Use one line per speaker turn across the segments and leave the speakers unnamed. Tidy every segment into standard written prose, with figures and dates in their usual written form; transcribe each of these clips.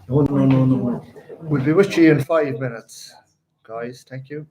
No, no, no, no. We'll be with you in 5 minutes, guys. Thank you.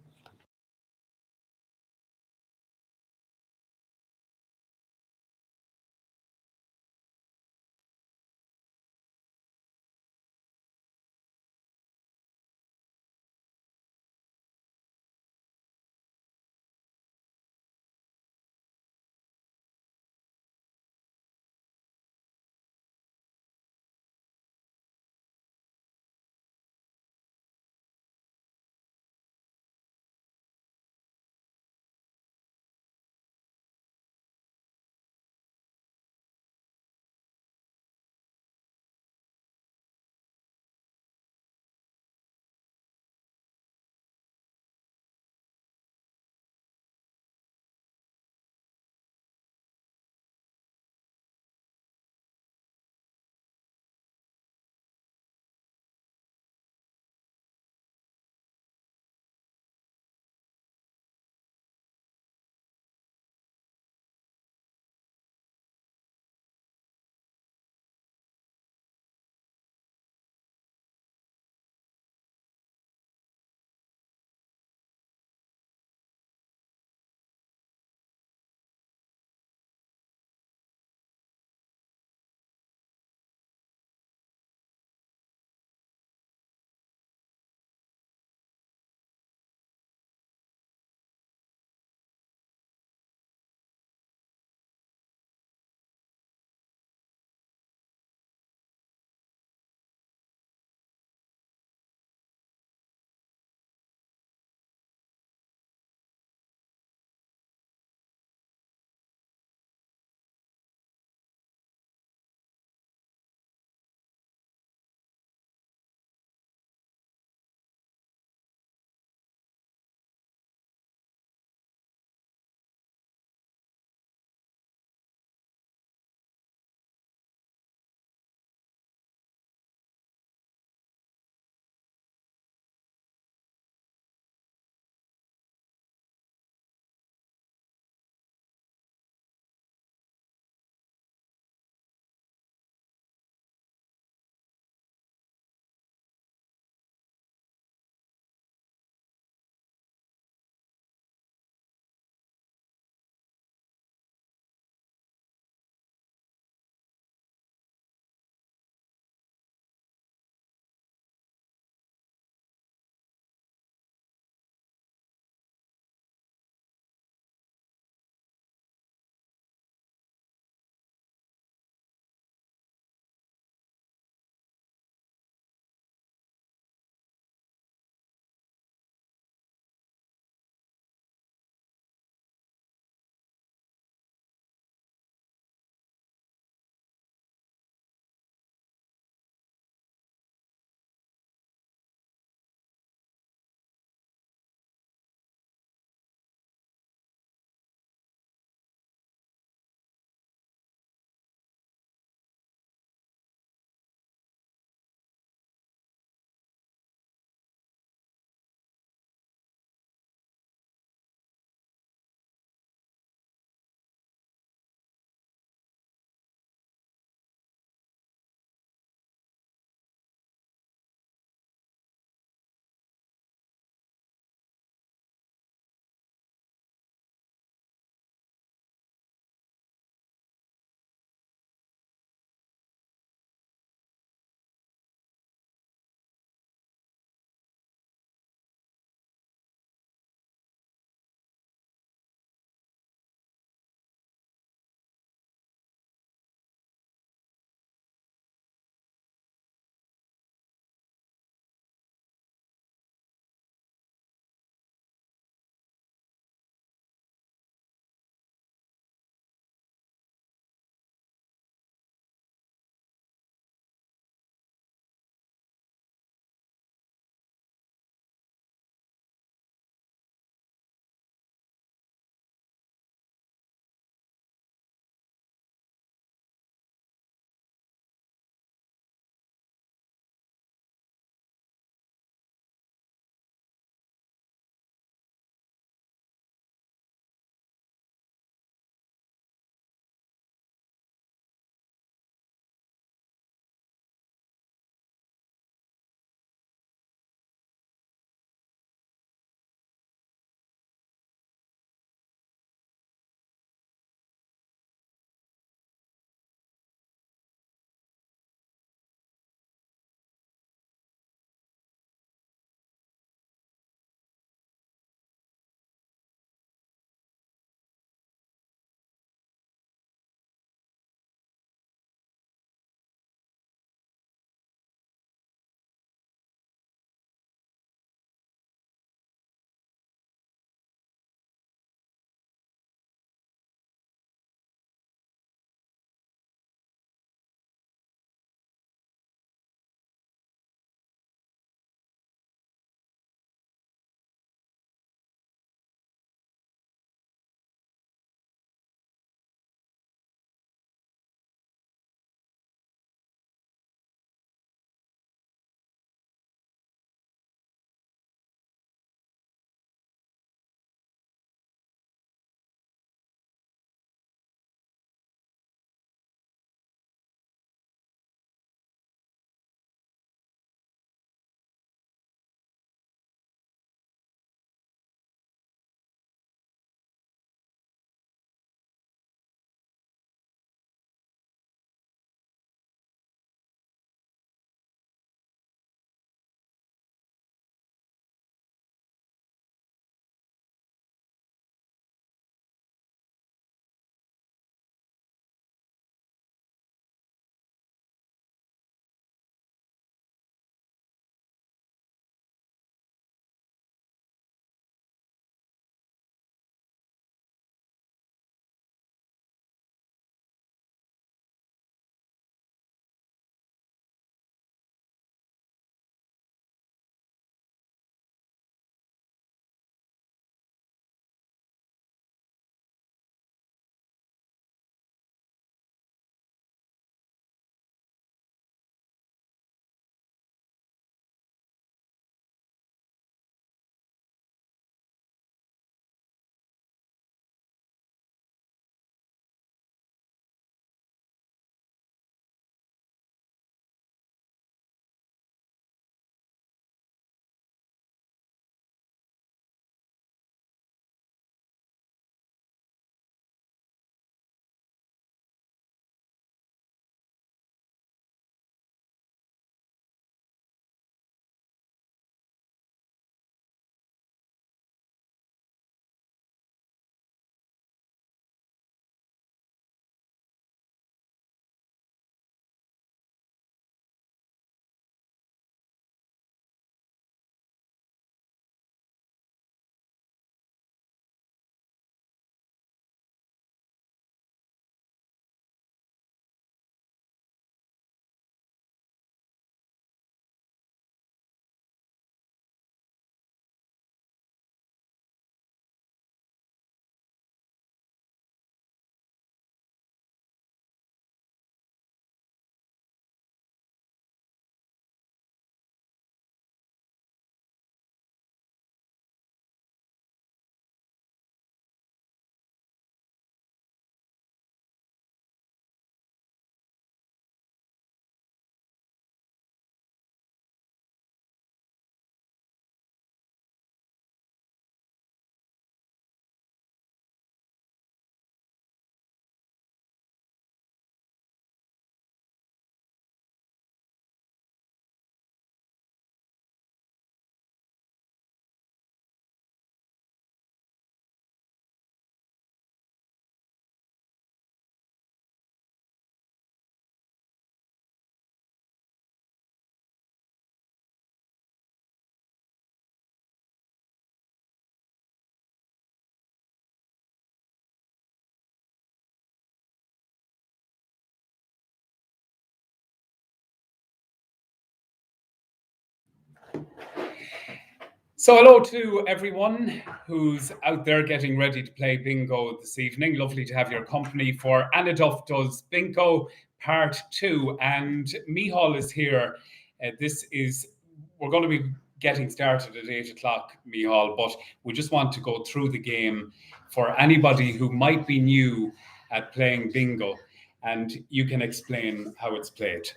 So hello to everyone who's out there getting ready to play bingo this evening. Lovely to have your company for Annaduff Does Bingo Part 2. And Mihal is here. We're going to be getting started at 8 o'clock, Mihal, but we just want to go through the game for anybody who might be new at playing bingo. And you can explain how it's played.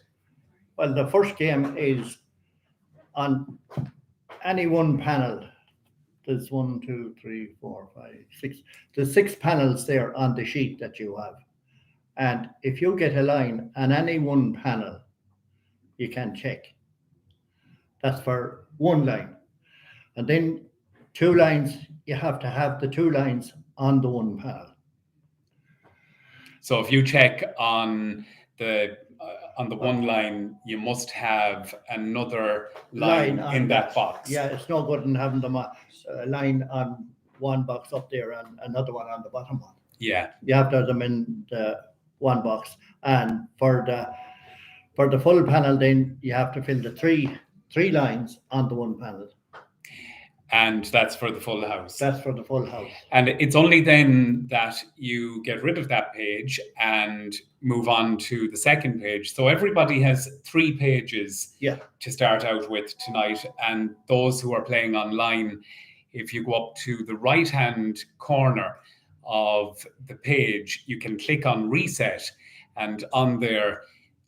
Well, the first game is on any one panel. There's 1, 2, 3, 4, 5, 6. There's 6 panels there on the sheet that you have. And if you get a line on any one panel, you can check. That's for one line. And then 2 lines, you have to have the 2 lines on the one panel.
So if you check on the one line, you must have another line in that box.
Yeah, it's no good in having them a line on one box up there and another one on the bottom one.
Yeah.
You have to have them in the one box. And for the full panel, then you have to fill the three lines on the one panel.
And that's for the full house.
That's for the full house.
And it's only then that you get rid of that page and move on to the second page. So everybody has 3 pages to start out with tonight. And those who are playing online, if you go up to the right-hand corner of the page, you can click on reset. And on there,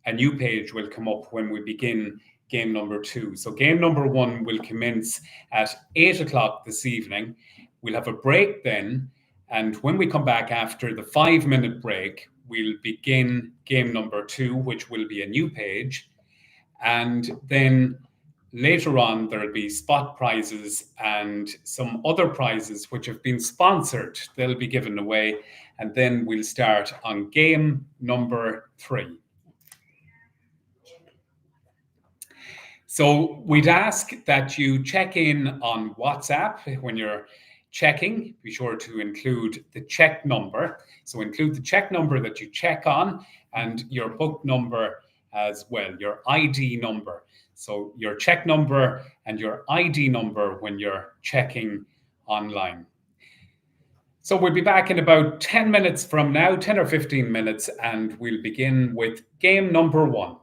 a new page will come up when we begin game number 2. So game number 1 will commence at 8 o'clock this evening. We'll have a break then. And when we come back after the 5-minute break, we'll begin game number 2, which will be a new page. And then later on, there'll be spot prizes and some other prizes which have been sponsored. They'll be given away. And then we'll start on game number 3. So we'd ask that you check in on WhatsApp when you're checking. Be sure to include the check number. So include the check number that you check on and your book number as well, your ID number. So your check number and your ID number when you're checking online. So we'll be back in about 10 minutes from now, 10 or 15 minutes, and we'll begin with game number 1.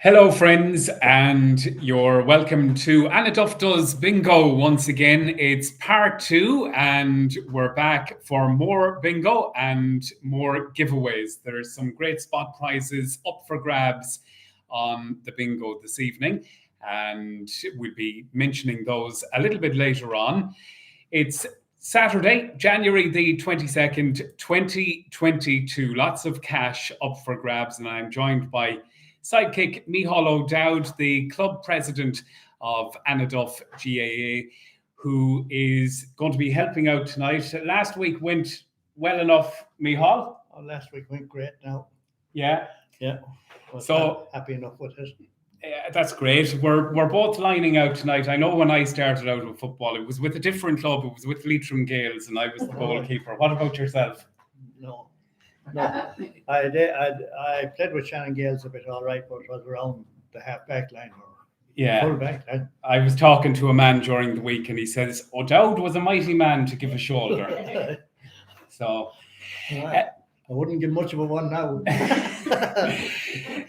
Hello, friends, and you're welcome to Annaduff Does Bingo once again. It's part 2, and we're back for more bingo and more giveaways. There's some great spot prizes up for grabs on the bingo this evening, and we'll be mentioning those a little bit later on. It's Saturday, January the 22nd, 2022. Lots of cash up for grabs, and I'm joined by sidekick Micheál O'Dowd, the club president of Annaduff GAA, who is going to be helping out tonight. Last week went well enough, Micheál?
Oh, last week went great now.
Yeah.
So happy enough with it.
That's great. We're both lining out tonight. I know when I started out with football, it was with a different club. It was with Leitrim Gales, and I was the goalkeeper. What about yourself?
No. I played with Shannon Gales a bit, all right, but it was around the half-back line or full back line.
I was talking to a man during the week, and he says, O'Dowd was a mighty man to give a shoulder. So
I wouldn't give much of a one now.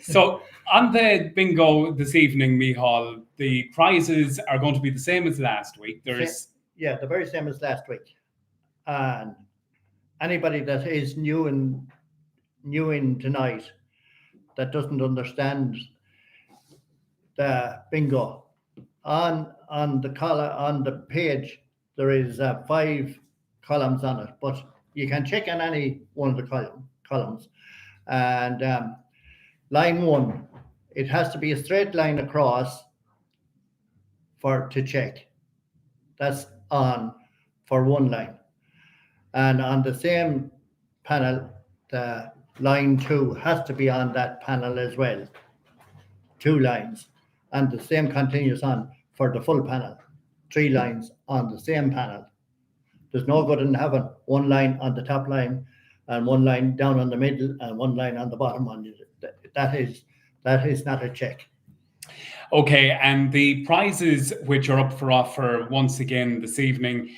So on the bingo this evening, Micheál, the prizes are going to be the same as last week.
The very same as last week. And anybody that is new in tonight that doesn't understand the bingo, on the page there is 5 columns on it, but you can check on any one of the columns. And line 1, it has to be a straight line across to check. That's on for one line. And on the same panel, the line 2 has to be on that panel as well. 2 lines. And the same continues on for the full panel. 3 lines on the same panel. There's no good in having 1 line on the top line and 1 line down on the middle and 1 line on the bottom. That is not a check.
Okay, and the prizes which are up for offer once again this evening,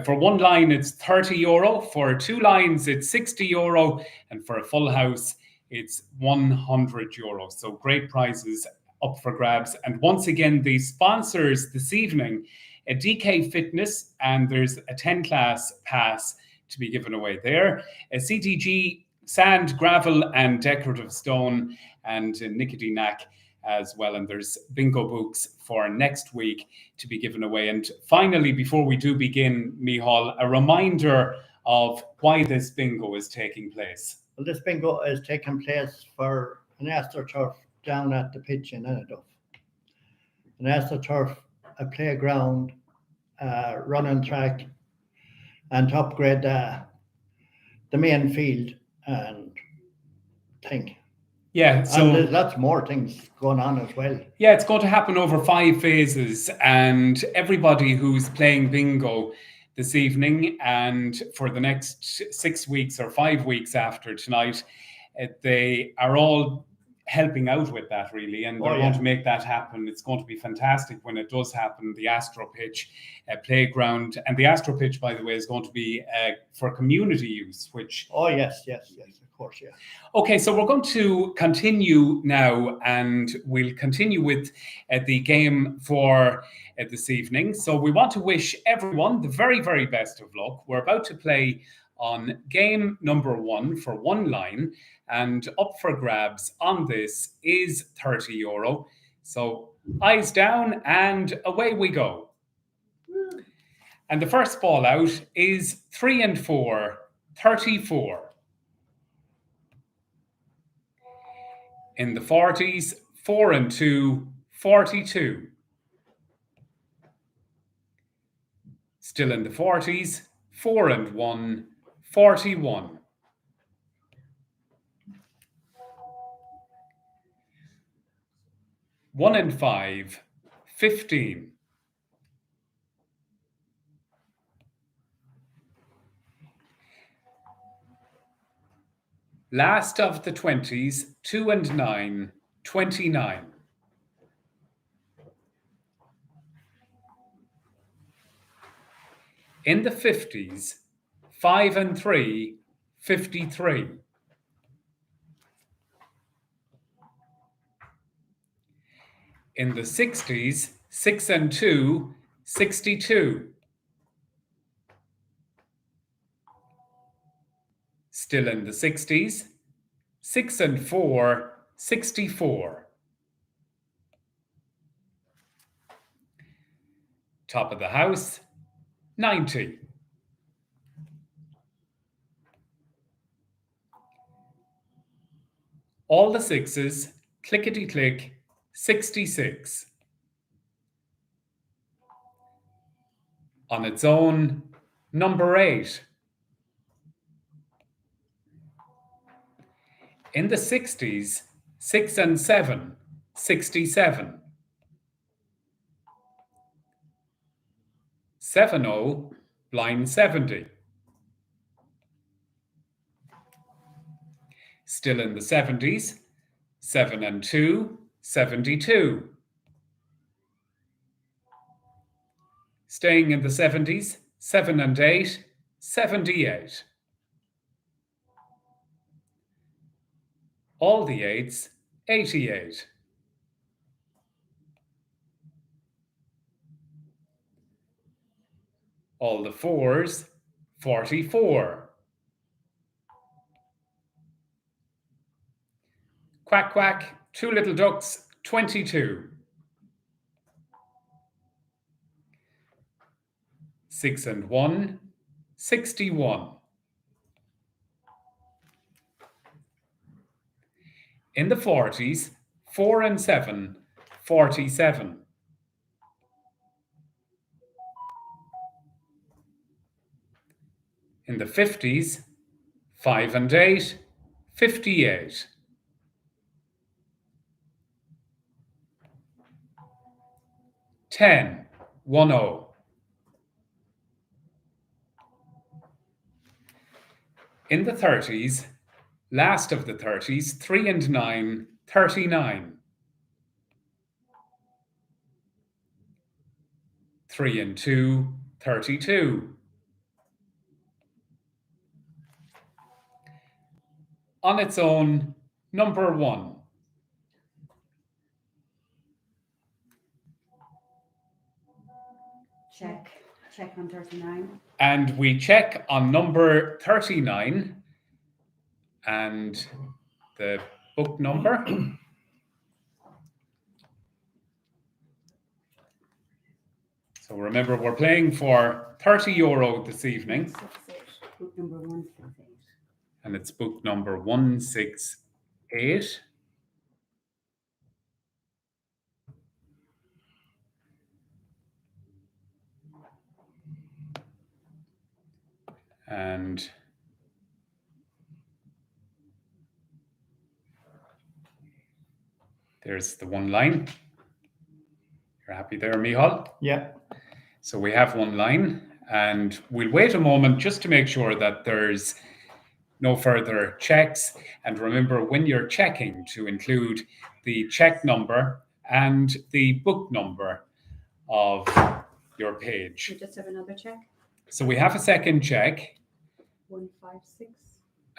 for 1 line it's €30, for 2 lines it's €60, and for a full house it's €100. So great prizes up for grabs. And once again, the sponsors this evening, a DK Fitness, and there's a 10 class pass to be given away there, a CTG Sand, Gravel and Decorative Stone, and Nickety Knack as well. And there's bingo books for next week to be given away. And finally, before we do begin, Micheál, a reminder of why this bingo is taking place.
Well, this bingo is taking place for an AstroTurf down at the pitch in Annaduff. An AstroTurf, a playground, running track, and to upgrade the main field and thing.
Yeah, so
and there's lots more things going on as well.
Yeah, it's going to happen over 5 phases, and everybody who's playing bingo this evening and for the next 6 weeks or 5 weeks after tonight, they are all helping out with that, really, and they're going to make that happen. It's going to be fantastic when it does happen. The Astro Pitch playground, and the Astro Pitch, by the way, is going to be for community use, which...
Oh, yes, of course, yeah.
Okay, so we're going to continue now, and we'll continue with the game for this evening. So we want to wish everyone the very, very best of luck. We're about to play on game number 1 for 1 line, and up for grabs on this is €30. So eyes down and away we go. And the first ball out is 3 and 4, 34. In the 40s, 4 and 2, 42. Still in the 40s, 4 and 1, 41. One and 5, 15. Last of the 20s, 2 and 9, 29. In the 50s, 5 and 3, 53. In the 60s, 6 and 2, 62. Still in the 60s, 6 and 4, 64. Top of the house, 90. All the sixes, clickety-click, 66. On its own, number 8. In the 60s, 6 and 7, 67. 7-0, blind 70. Still in the 70s, 7 and 2, 72. Staying in the 70s, 7 and 8, 78. All the 8s, 88. All the 4s, 44. Quack, quack, 2 little ducks, 22. 6 and 1, 61. In the 40s, 4 and 7, 47. In the 50s, 5 and 8, 58. Ten, 1-0. In the 30s, last of the 30s, 3 and 9, 39. 3 and 2, 32. On its own, number 1.
Check on 39.
And we check on number 39 and the book number. So remember, we're playing for €30 this evening.
Book number 168.
And it's book number 168. And there's the one line. You're happy there, Michal?
Yeah.
So we have one line, and we'll wait a moment just to make sure that there's no further checks. And remember, when you're checking, to include the check number and the book number of your page.
We just have another check.
So we have a second check.
156.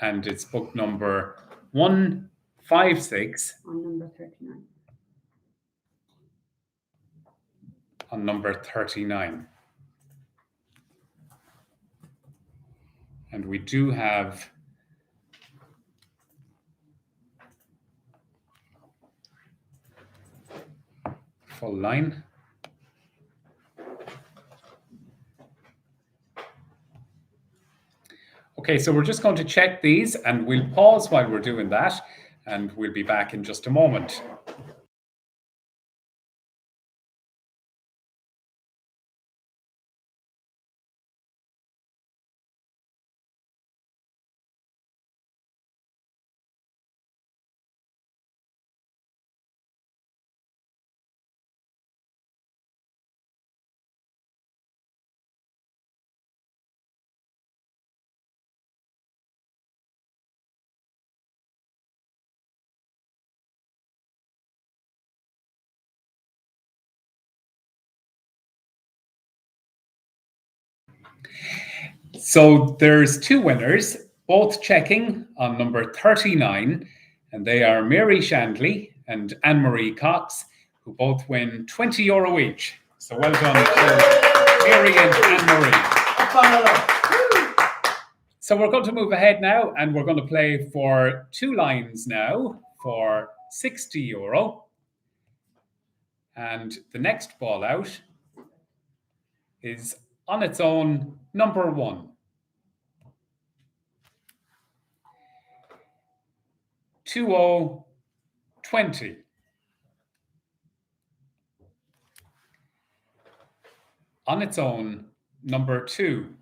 And it's book number 156.
On number 39.
On number 39. And we do have full line. Okay, so we're just going to check these, and we'll pause while we're doing that, and we'll be back in just a moment. So there's two winners, both checking on number 39, and they are Mary Shandley and Anne-Marie Cox, who both win €20 each. So well done to Mary and Anne-Marie. So we're going to move ahead now, and we're going to play for 2 lines now for €60. And the next ball out is on its own number 1. 2020. On its own number 2.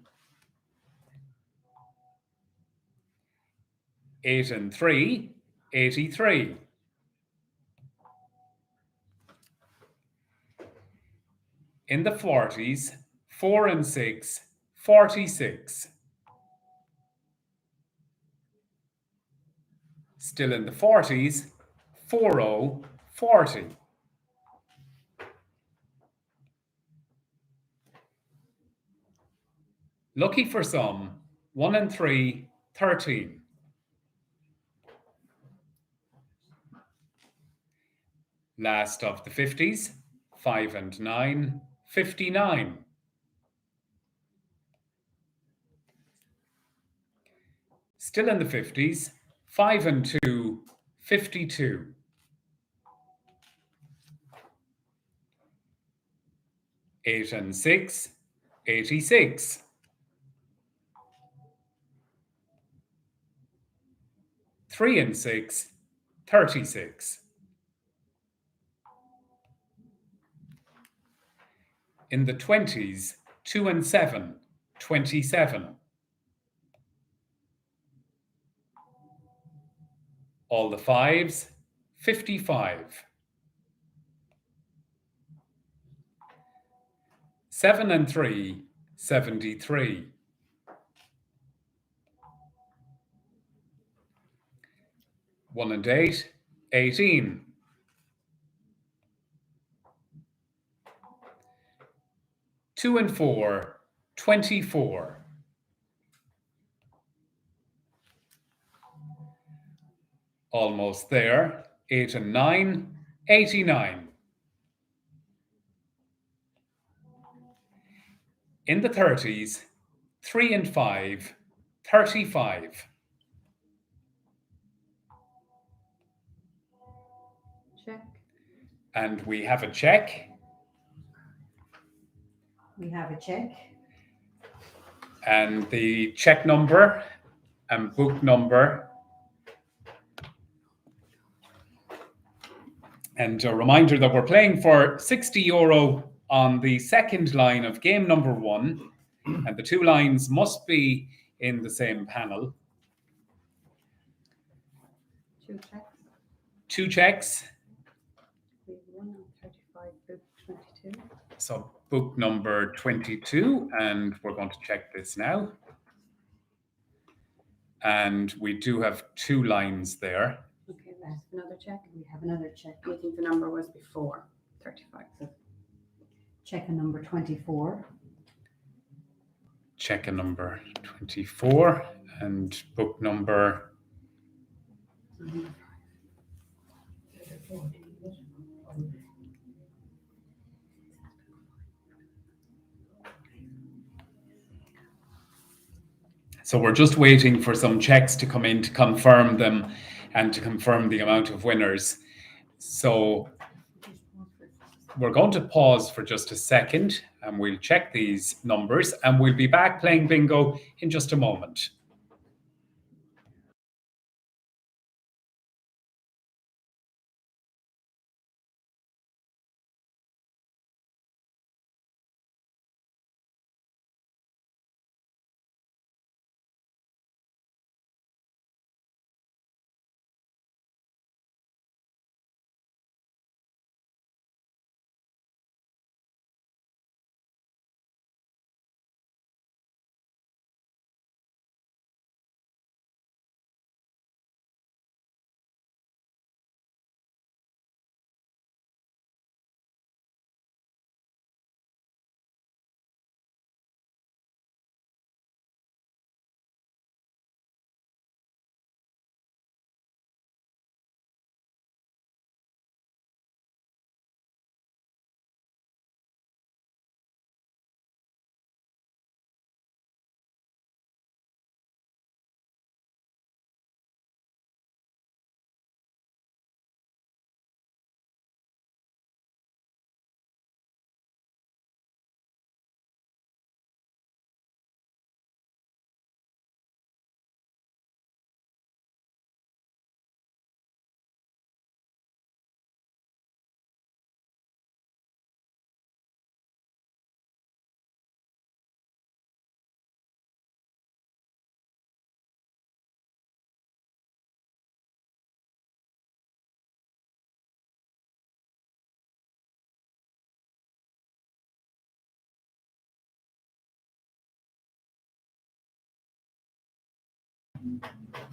8 and 3, 83. In the 40s, 4 and 6, 46. Still in the 40s, 40, 40. Lucky for some, 1 and 3, 13. Last of the 50s, 5 and 9, 59. Still in the 50s, 5 and 2, 52. Eight and 6, 86. Three and 6, 36. In the 20s, 2 and 7, 27. All the 5s, 55. 7 and 3, 73. 1 and 8, 18. 2 and 4, 24. Almost there. 8 and 9, 89. In the 30s, 3 and 5, 35.
Check.
And we have a check.
We have a check.
And the check number and book number. And a reminder that we're playing for €60 on the second line of game number 1. And the 2 lines must be in the same panel.
2 checks.
2 checks.
We have 1 on 35, book 22.
So book number 22, and we're going to check this now. And we do have 2 lines there.
Okay, that's another check. We have another check. I think the number was before 35. So check a number 24.
Check a number 24 and book number. So we're just waiting for some checks to come in to confirm them and to confirm the amount of winners. So we're going to pause for just a second and we'll check these numbers and we'll be back playing bingo in just a moment.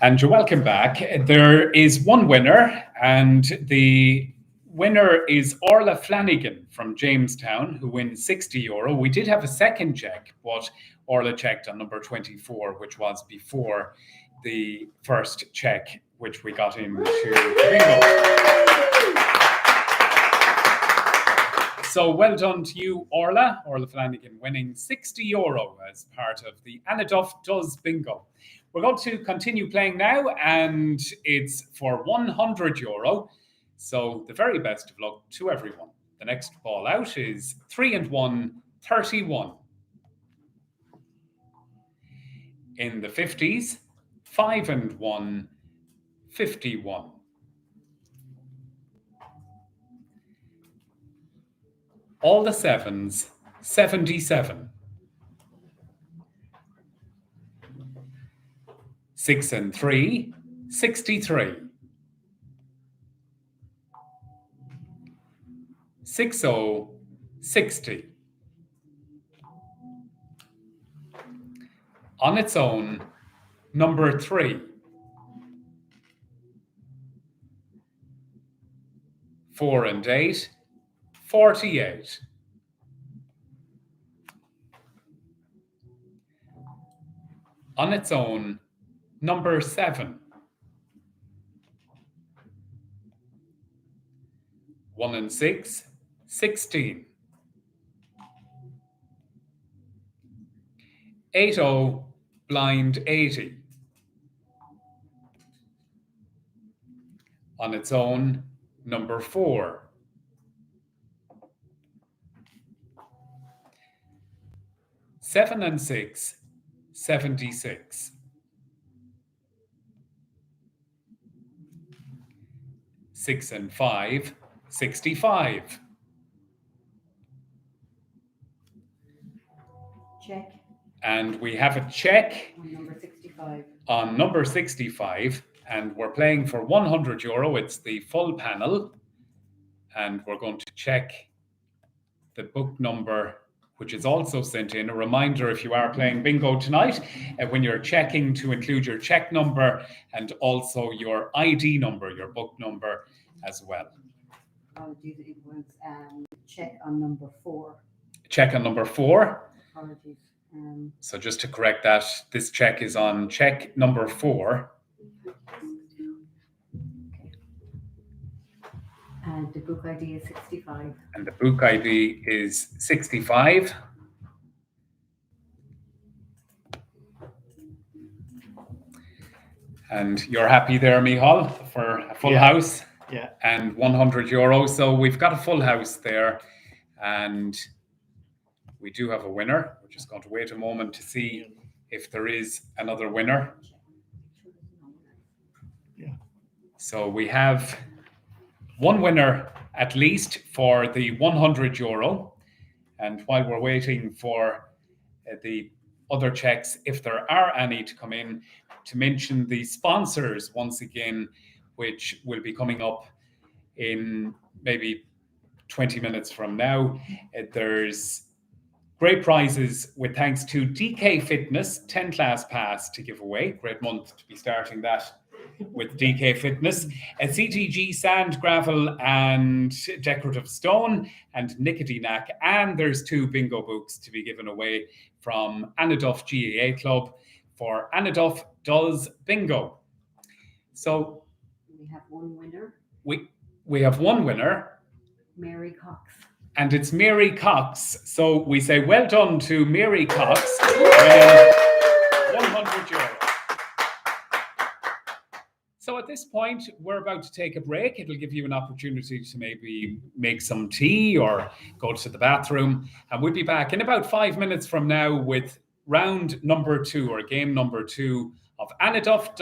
And you're welcome back. There is one winner, and the winner is Orla Flanagan from Jamestown, who wins €60. We did have a second check, but Orla checked on number 24, which was before the first check, which we got into bingo. So well done to you, Orla Flanagan, winning €60 as part of the Annaduff Does Bingo. We're going to continue playing now, and it's for €100. So the very best of luck to everyone. The next ball out is 3 and 1, 31. In the 50s, 5 and 1, 51. All the sevens, 77. 6 and 3, 63. 60, 60. On its own, number 3. 4 and 8, 48. On its own, number 7. 1 and 6, 16. 80, blind 80. On its own, number 4. 7 and 6, 76. 6 and 5, 65.
Check
And we have a check
on number 65.
on number 65, and we're playing for €100. It's the full panel, and we're going to check the book number, which is also sent in. A reminder, if you are playing bingo tonight, when you're checking, to include your check number and also your ID number, your book number as well.
Apologies, it was check on number 4.
Check on number 4.
Apologies.
So just to correct that, this check is on check number 4.
And the book ID is 65.
And the book ID is 65. And you're happy there, Michal, for a full house?
Yeah.
And €100. So we've got a full house there. And we do have a winner. We're just going to wait a moment to see if there is another winner.
Yeah.
So we have one winner at least for the €100. And while we're waiting for the other checks, if there are any to come in, to mention the sponsors once again, which will be coming up in maybe 20 minutes from now. There's great prizes with thanks to DK Fitness, 10 class pass to give away. Great month to be starting that with DK Fitness. A CTG sand, gravel and decorative stone and Nicotinac. And there's 2 bingo books to be given away from Annaduff GAA Club for Annaduff Does Bingo. So
We have one winner,
we have one winner.
Mary Cox.
And it's Mary Cox. So we say well done to Mary Cox. €100. So at this point, we're about to take a break. It'll give you an opportunity to maybe make some tea or go to the bathroom. And we'll be back in about 5 minutes from now with round number 2, or game number 2 of Annaduff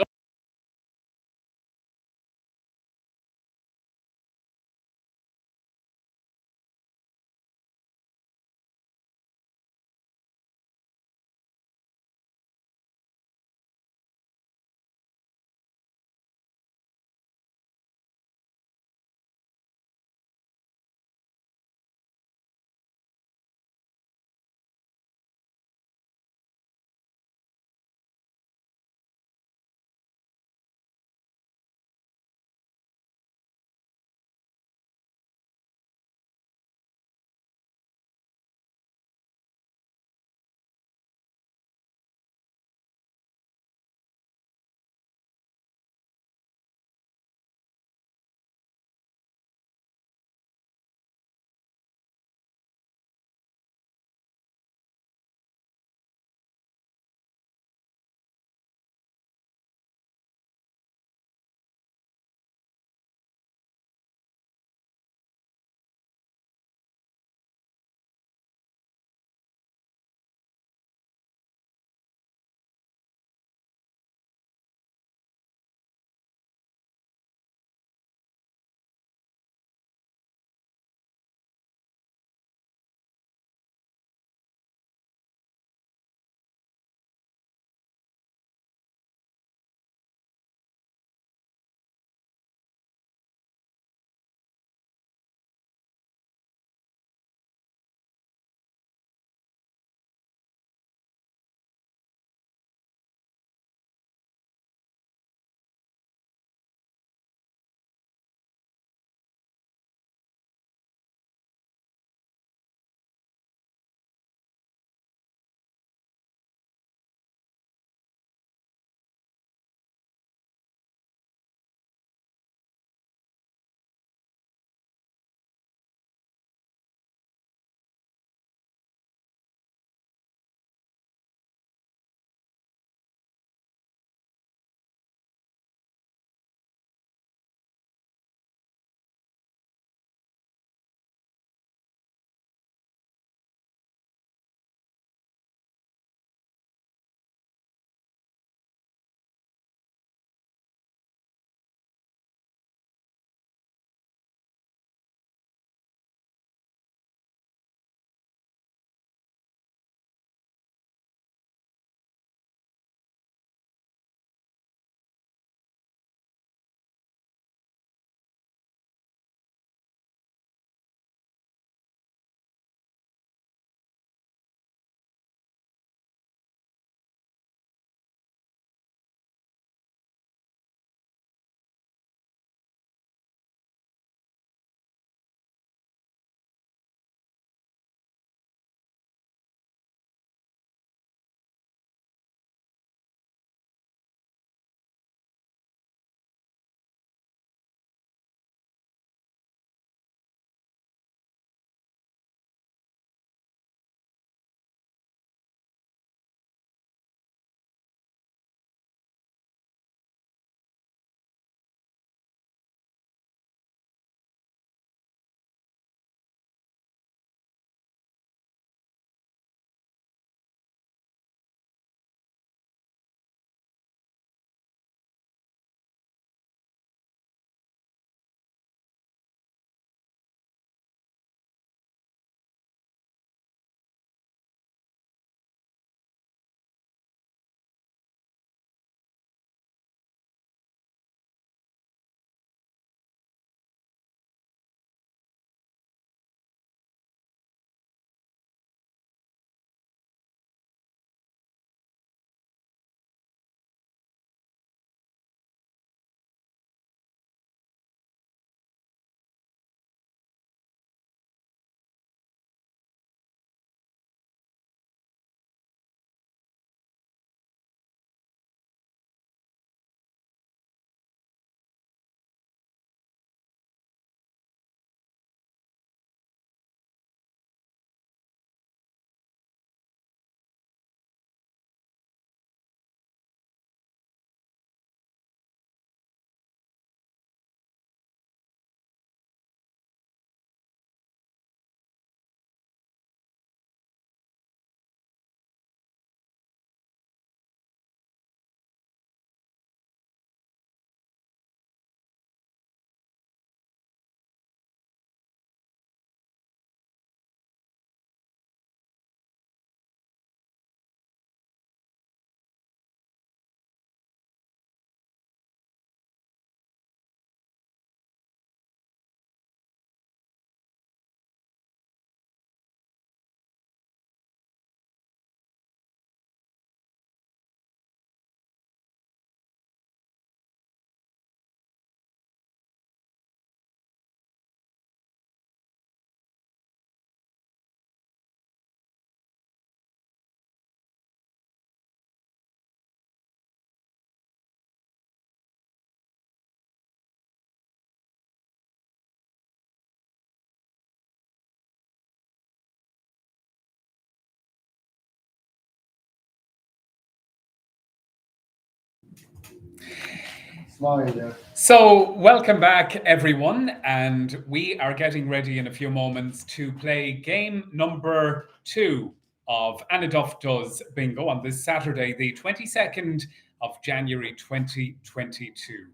Smile there.
So, welcome back, everyone, and we are getting ready in a few moments to play game number 2 of Annaduff Does Bingo on this Saturday, the 22nd of January 2022.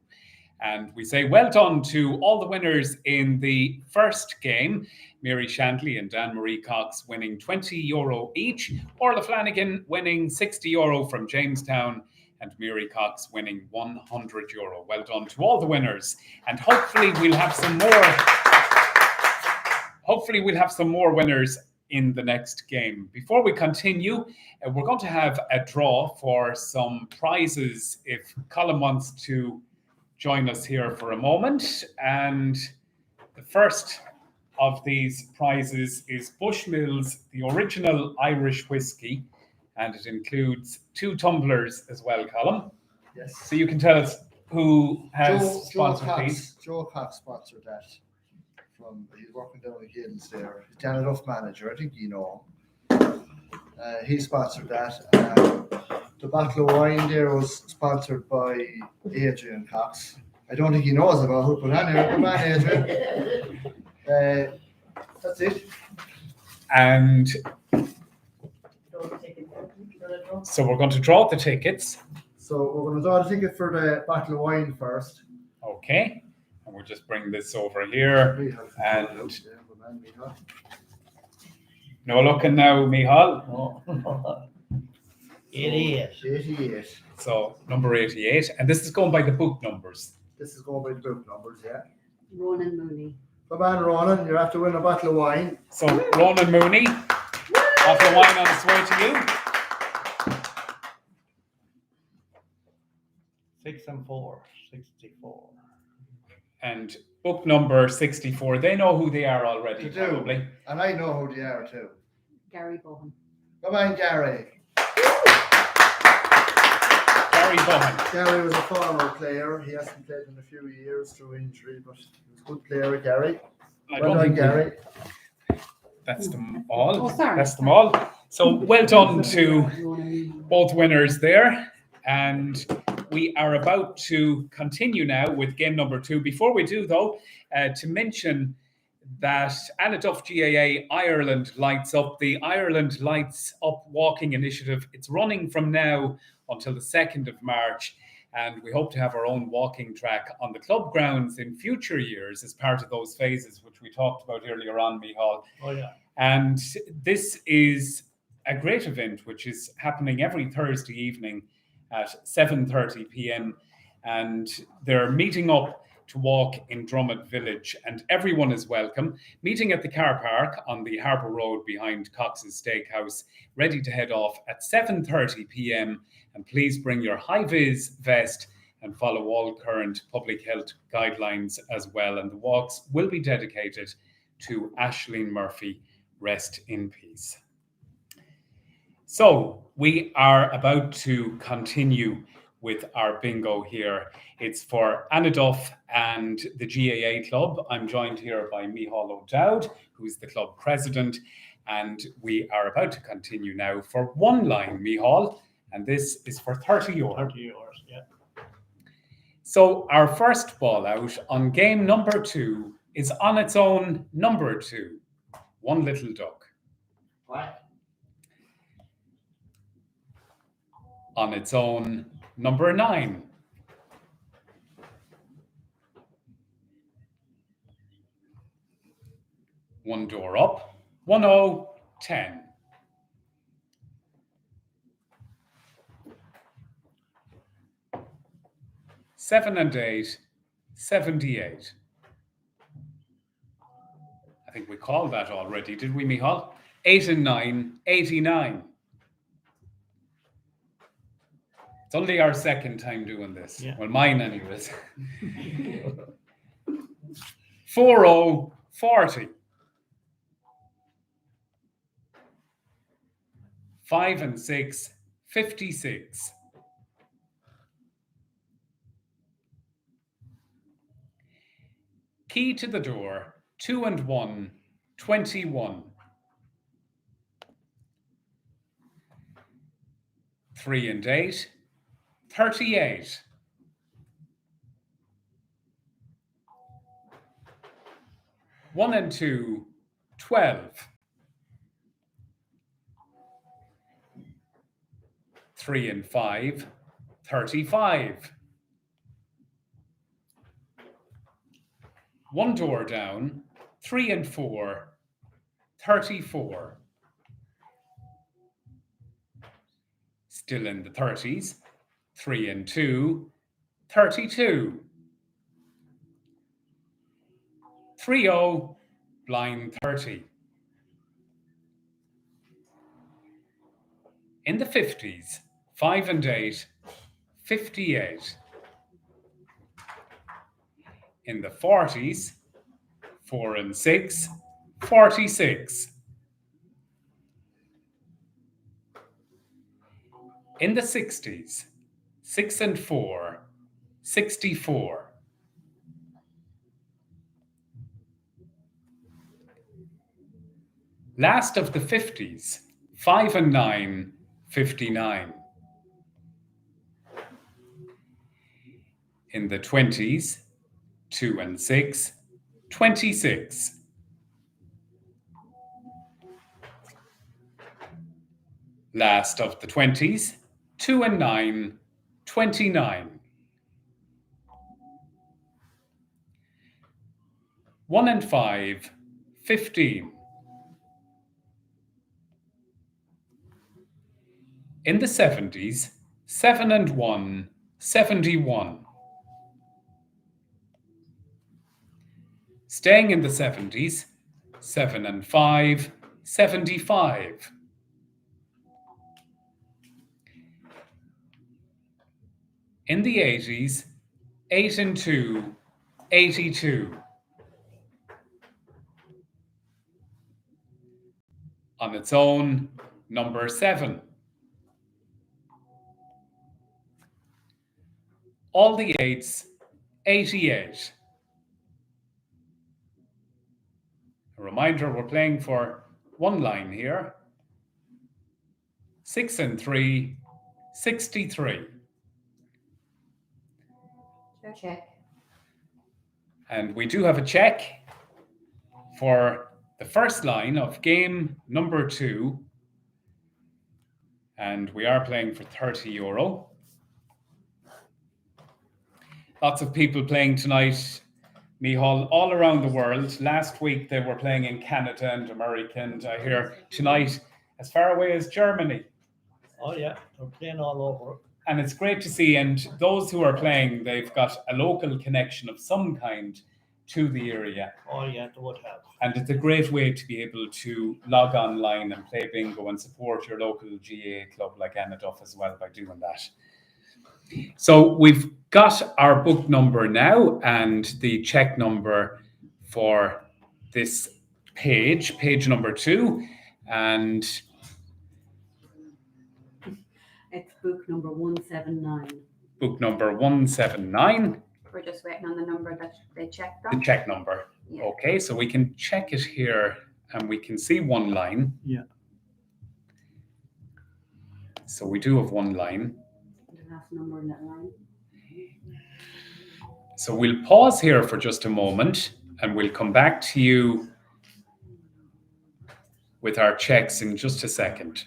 And we say well done to all the winners in the first game. Mary Shantley and Dan-Marie Cox winning €20 each. Orla Flanagan winning €60 from Jamestown. And Mary Cox winning €100. Well done to all the winners. And hopefully we'll have some more winners in the next game. Before we continue, we're going to have a draw for some prizes if Colin wants to join us here for a moment. And the first of these prizes is Bushmills, the original Irish whiskey. And it includes 2 tumblers as well, Colin.
Yes.
So you can tell us who has sponsored these.
Joe Cox sponsored that. He's working down in Gills there. He's the Annaduff manager. I think you know him. He sponsored that. The bottle of wine there was sponsored by Adrian Cox. I don't think he knows about it, but anyway, come on, Adrian. That's it.
And so we're going to draw the tickets.
So we're going to draw the ticket for the bottle of wine first.
Okay. And we'll just bring this over here. And no looking now, Michal.
88.
88.
So number 88. And this is going by the book numbers.
This is going by the book numbers, yeah.
Ronan Mooney.
Come on, Ronan, you have to win a bottle of wine.
So Ronan Mooney, bottle of wine on its way to you.
6 and 4, 64.
And book number 64. They know who they are already,
They do.
probably.
And I know who they are too.
Gary Bohan.
Come on, Gary.
Gary Bohan.
Gary was a former player. He hasn't played in a few years through injury, but he was a good player, Gary. Well done, Gary.
That's them all.
Oh, sorry.
That's them all. So well done to both winners there. And we are about to continue now with game number 2. Before we do, though, to mention that Annaduff GAA Ireland Lights Up, the Ireland Lights Up Walking Initiative, it's running from now until the 2nd of March. And we hope to have our own walking track on the club grounds in future years as part of those phases, which we talked about earlier on, Michal.
Oh, yeah.
And this is a great event, which is happening every Thursday evening at 7:30 p.m. And they're meeting up to walk in Drummond Village, and everyone is welcome. Meeting at the car park on the Harbour Road behind Cox's Steakhouse, ready to head off at 7:30 p.m. And please bring your high-vis vest and follow all current public health guidelines as well. And the walks will be dedicated to Aisling Murphy. Rest in peace. So we are about to continue with our bingo here. It's for Annaduff and the GAA club. I'm joined here by Michal O'Dowd, who's the club president. And we are about to continue now for one line, Michal, and this is for €30.
30 euros, yeah.
So our first ball out on game number 2 is on its own number 2, One Little Duck.
What?
On its own number 9. One door up, 10, 10. 7 and 8, 78. I think we called that already, did we, Michal? 8 and 9, 89. It's only our second time doing this.
Yeah.
Well, mine anyways. 40, 40. 5 and 6, 56. Key to the door, 2 and 1, 21. 3 and 8, 38. 1 and 2, 12. 3 and 5, 35. 1 door down, 3 and 4, 34. Still in the 30s, 3 and 2, 32. 3-0, blind 30. In the 50s, 5 and 8, 58. In the 40s, 4 and 6, 46. In the 60s, 6 and 4, 64. Last of the 50s, 5 and 9, 59. In the 20s, 2 and 6, 26. Last of the 20s, 2 and 9, 29. 1 and 5, 15. In the 70s, 7 and 1, 71. Staying in the 70s, 7 and 5, 75. In the 80s, 8 and 2, 82. On its own, number 7. All the 8s, 88. A reminder, we're playing for one line here. 6 and 3, 63.
Check.
And we do have a check for the first line of game number 2. And we are playing for €30. Lots of people playing tonight, Micheál, all around the world. Last week they were playing in Canada and America, and I hear tonight as far away as Germany.
Oh yeah, they're playing all over.
And it's great to see, and those who are playing, they've got a local connection of some kind to the area.
Oh yeah, they would have.
And it's a great way to be able to log online and play bingo and support your local GA club like Annaduff as well by doing that. So we've got our book number now and the check number for this page number 2. And
It's book number 179.
book number 179.
We're just waiting on the number that they checked
The
on.
check number.
Yeah.
Okay, so we can check it here and we can see one line.
Yeah.
So we do have one line.
The last number in that line.
So we'll pause here for just a moment and we'll come back to you with our checks in just a second.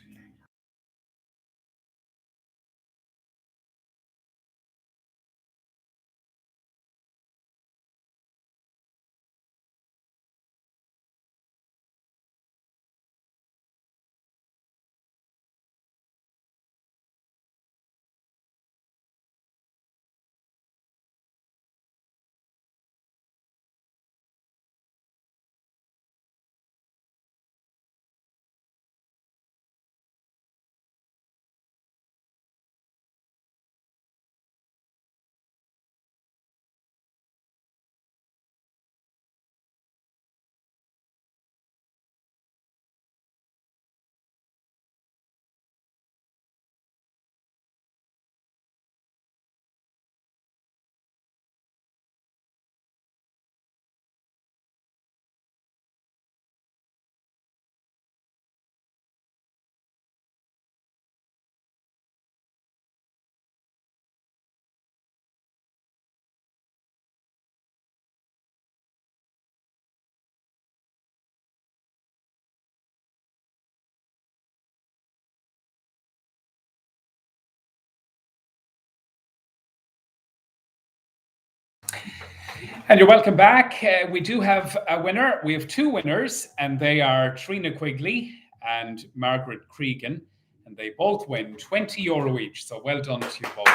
And you're welcome back. We do have a winner. We have two winners, and they are Trina Quigley and Margaret Cregan, and they both win €20 each. So well done to you both.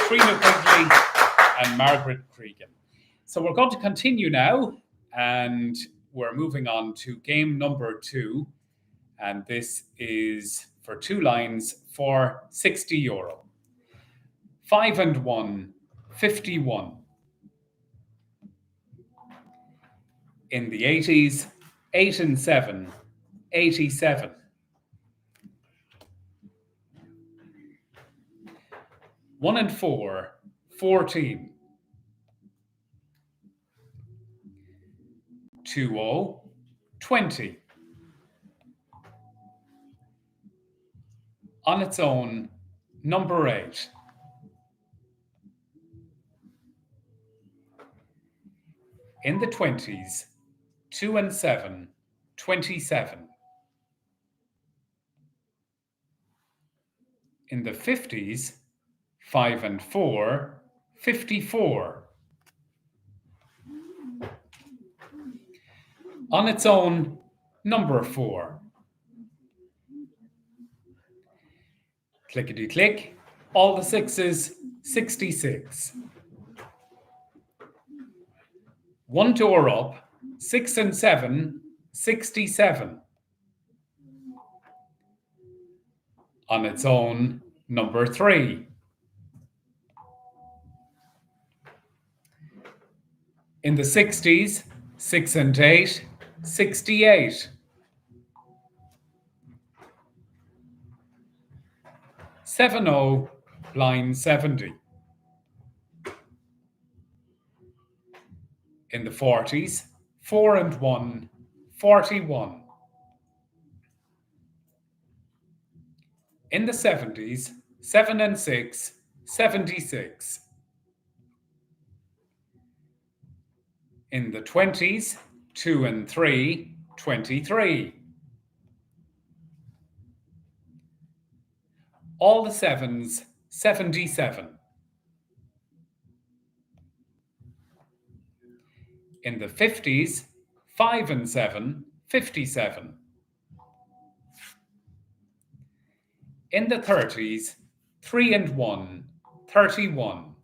Trina Quigley and Margaret Cregan. So we're going to continue now, and we're moving on to game number 2. And this is for 2 lines for €60. 5 and 1, 51. In the 80s, 8 and 7, 87. 1 and 4, 14. 2-0, 20. On its own, number 8. In the 20s, 2 and 7, 27. In the 50s, 5 and 4, 54. On its own, number 4. Clickety-click, all the 6s, 66. 1 door up, 6 and 7, 67. On its own, number 3. In the 60s, 6 and 8, 68. 7-0, line 70. In the 40s, 4 and 1, 41. In the 70s, 7 and 6, 76. In the 20s, 2 and 3, 23. All the 7s, 77. In the 50s, 5 and 7, 57. In the 30s, 3 and 1, 31.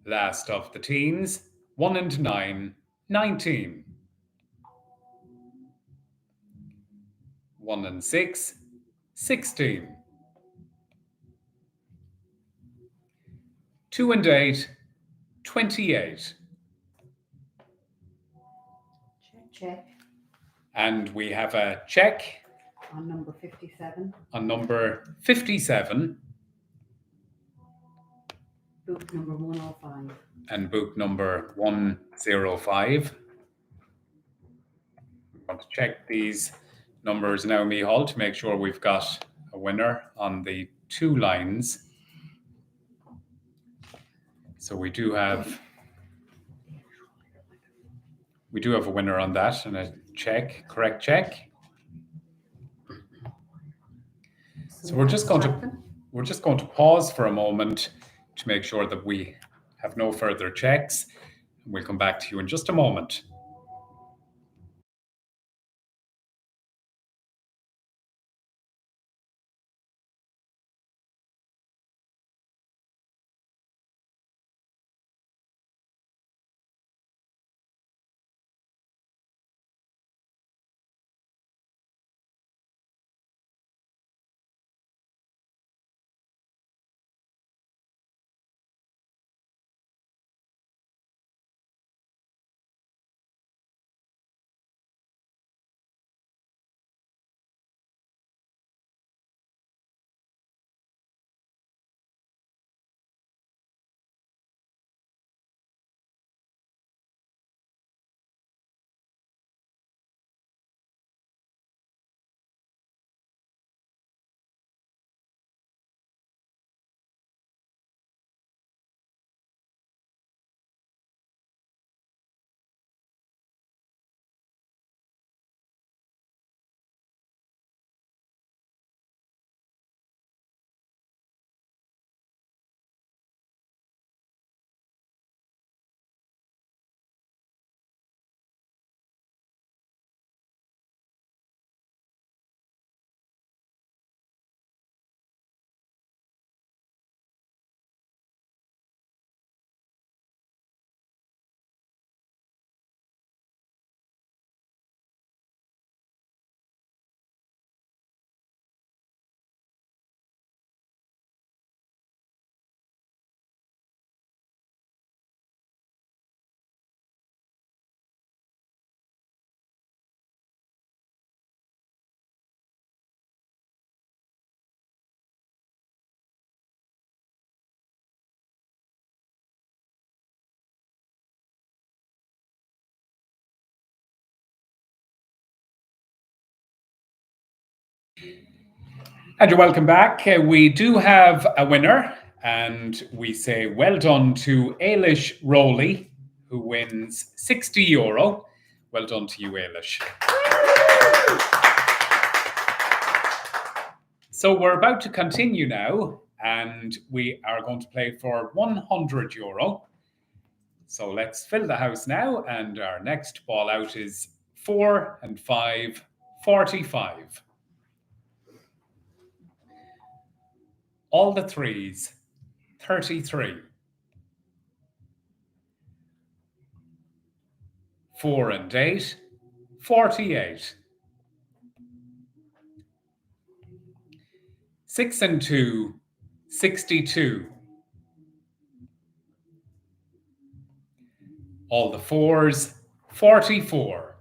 Last of the teens, 1 and 9, 19. 1 and 6, 16. 2 and 8, 28.
Check.
And we have a check
On number 57.
on number 57.
Book number 105.
And book number 105. I want to check these numbers now, Michal, to make sure we've got a winner on the 2 lines. So we do have a winner on that, and a correct check. So we're just going to pause for a moment to make sure that we have no further checks. We'll come back to you in just a moment. And you're welcome back. We do have a winner, and we say well done to Ailish Rowley, who wins €60. Well done to you, Ailish. So we're about to continue now, and we are going to play for €100. So let's fill the house now, and our next ball out is 4 and 5, 45. All the threes, 33. 4 and 8, 48. 6 and 2, 62. All the fours, 44.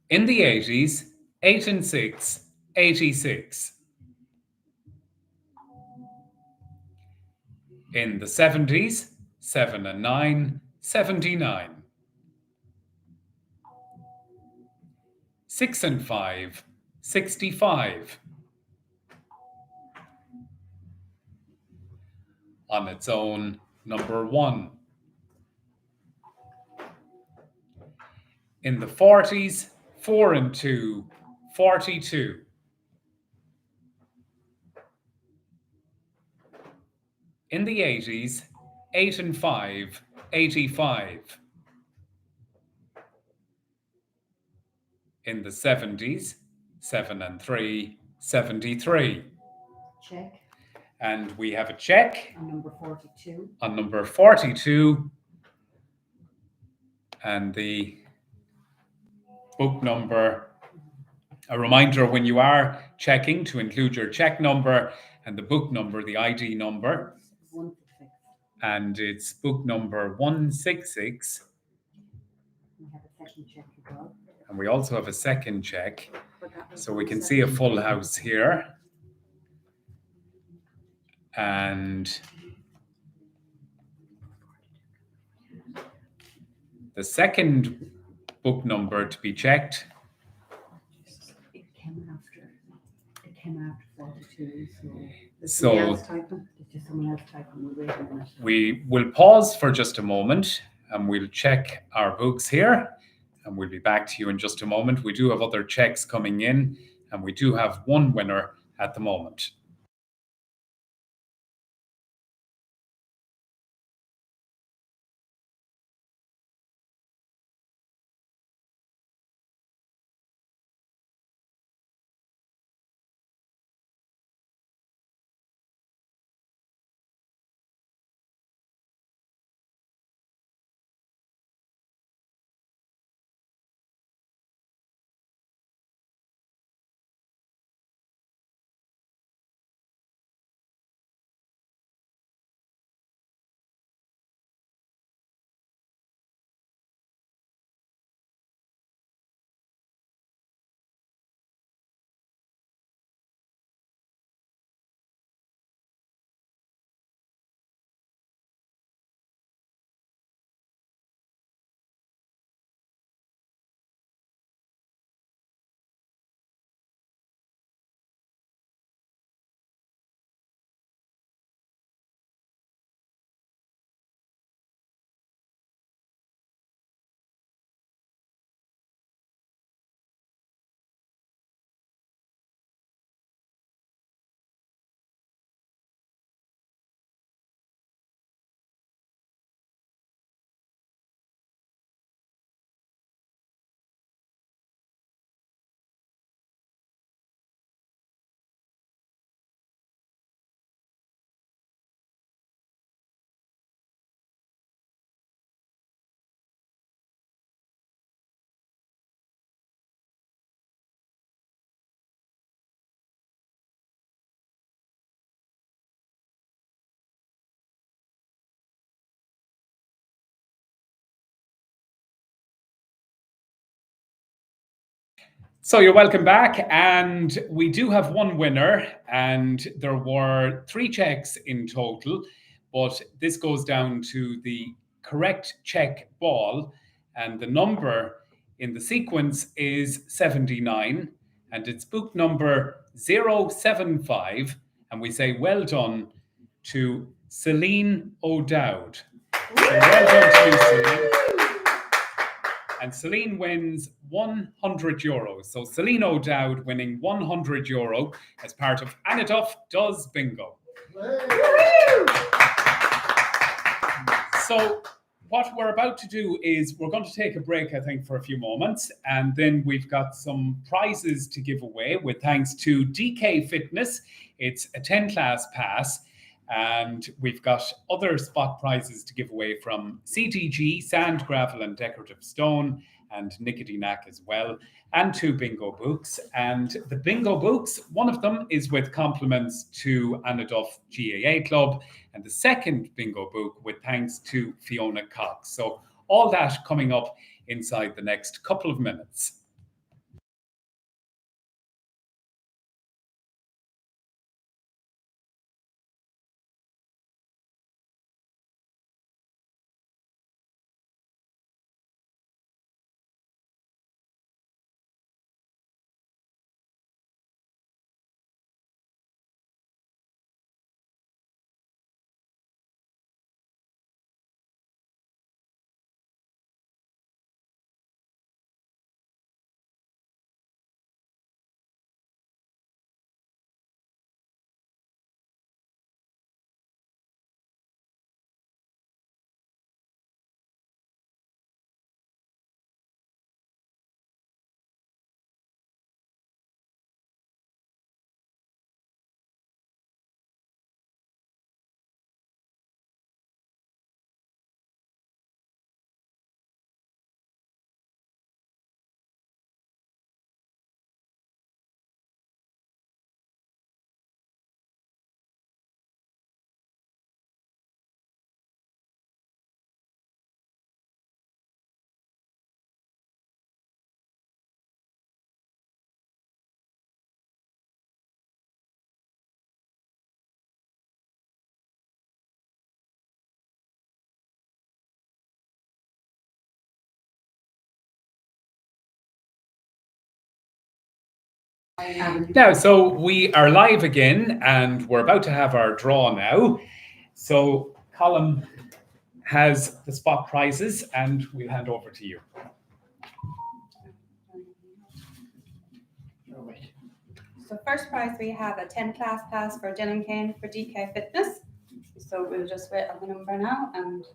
In the 80s, 8 and 6, 86. In the 70s, 7 and 9, 79. 6 and 5, 65. On its own, number 1. In the 40s, 4 and 2, 42. In the 80s, 8 and 5, 85. In the 70s, 7 and 3, 73.
Check.
And we have a check
On number 42.
on number 42. And the book number, a reminder when you are checking to include your check number and the book number, the ID number.
166.
And it's book number 166.
We have a second check as well.
And we also have a second check.
But that was
So we can
170.
see a full house here. And the second book number to be checked.
It came after 42.
So
someone else typing. It's just someone else typing. We'll wait a minute.
we will pause for just a moment and we'll check our books here. And we'll be back to you in just a moment. We do have other checks coming in, and we do have one winner at the moment. So you're welcome back, and we do have one winner, and there were 3 checks in total, but this goes down to the correct check ball, and the number in the sequence is 79, and it's book number 075, and we say well done to Celine O'Dowd. So well done to you, Celine. And Celine wins €100. So Celine O'Dowd winning €100 as part of Annaduff Does Bingo. So what we're about to do is we're going to take a break, I think, for a few moments, and then we've got some prizes to give away with thanks to DK Fitness. It's a 10 class pass, and we've got other spot prizes to give away from CTG, Sand, Gravel and Decorative Stone, and Nickety Knack as well, and 2 bingo books. And the bingo books, one of them is with compliments to Annaduff GAA Club, and the second bingo book with thanks to Fiona Cox. So all that coming up inside the next couple of minutes. Now, so we are live again, and we're about to have our draw now. So Colin has the spot prizes, and we'll hand over to you.
So first prize, we have a 10 class pass for Dylan Kane for DK Fitness. So we'll just wait on the number now, and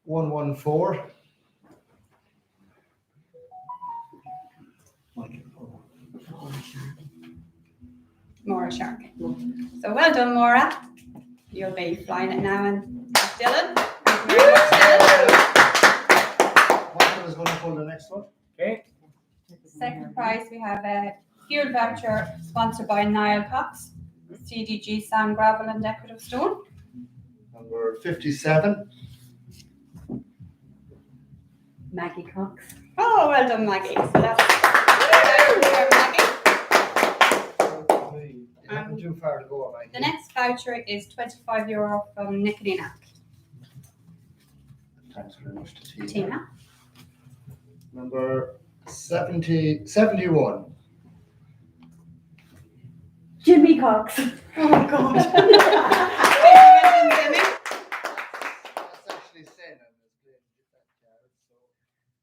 114.
Maura Shark. So well done, Maura. You'll be flying it now, and Dylan. Thank you very much, Dylan.
Michael is going to pull the next one.
Okay.
Second prize, we have a fuel voucher sponsored by Niall Cox, CDG Sand, Gravel and Decorative Stone.
Number 57.
Maggie Cox.
Oh, well done, Maggie. So that's Maggie.
You haven't too far to go, Maggie.
The next voucher is €25 from Nickety Knack.
Thanks very much to Tina.
Tina.
Number 71.
Jimmy Cox.
Oh my God.
That's actually Senna. So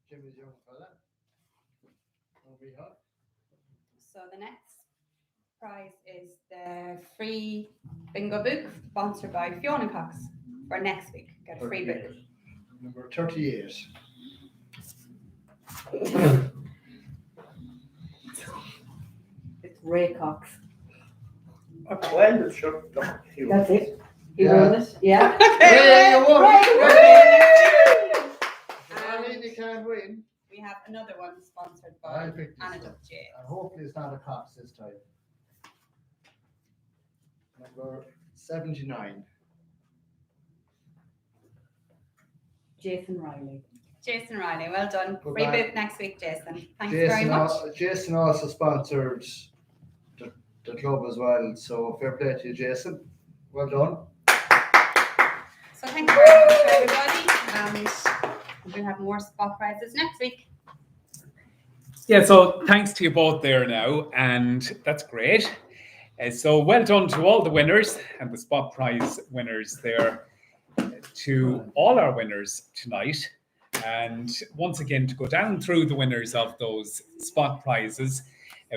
Jimmy's young fella.
So the next prize is the free bingo book sponsored by Fiona Cox for next week. Get a free book.
Number 38.
It's Ray Cox.
Well, sure.
That's it. You
Yeah.
won it? Yeah.
Hey, you won!
And
You can't win.
we have another one sponsored
I
by
picked this
Annaduff
one.
J.
And hopefully it's not a Cox this time. Number 79.
Jason Riley.
Jason Riley, well done.
Good
Free
man.
book next week, Jason. Thanks very much.
Jason also sponsored the club as well, so fair play to you, Jason. Well done.
So thank you very much, everybody. And We'll have more spot prizes next week.
Yeah, so thanks to you both there now, and that's great. So well done to all the winners and the spot prize winners there, to all our winners tonight. And once again, to go down through the winners of those spot prizes,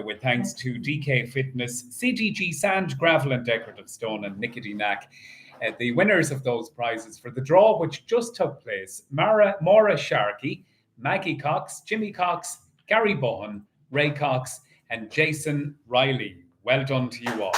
with thanks to DK Fitness, CDG Sand, Gravel and Decorative Stone, and Nickety Knack. The winners of those prizes for the draw, which just took place: Maura Sharkey, Maggie Cox, Jimmy Cox, Gary Bohan, Ray Cox, and Jason Riley. Well done to you all.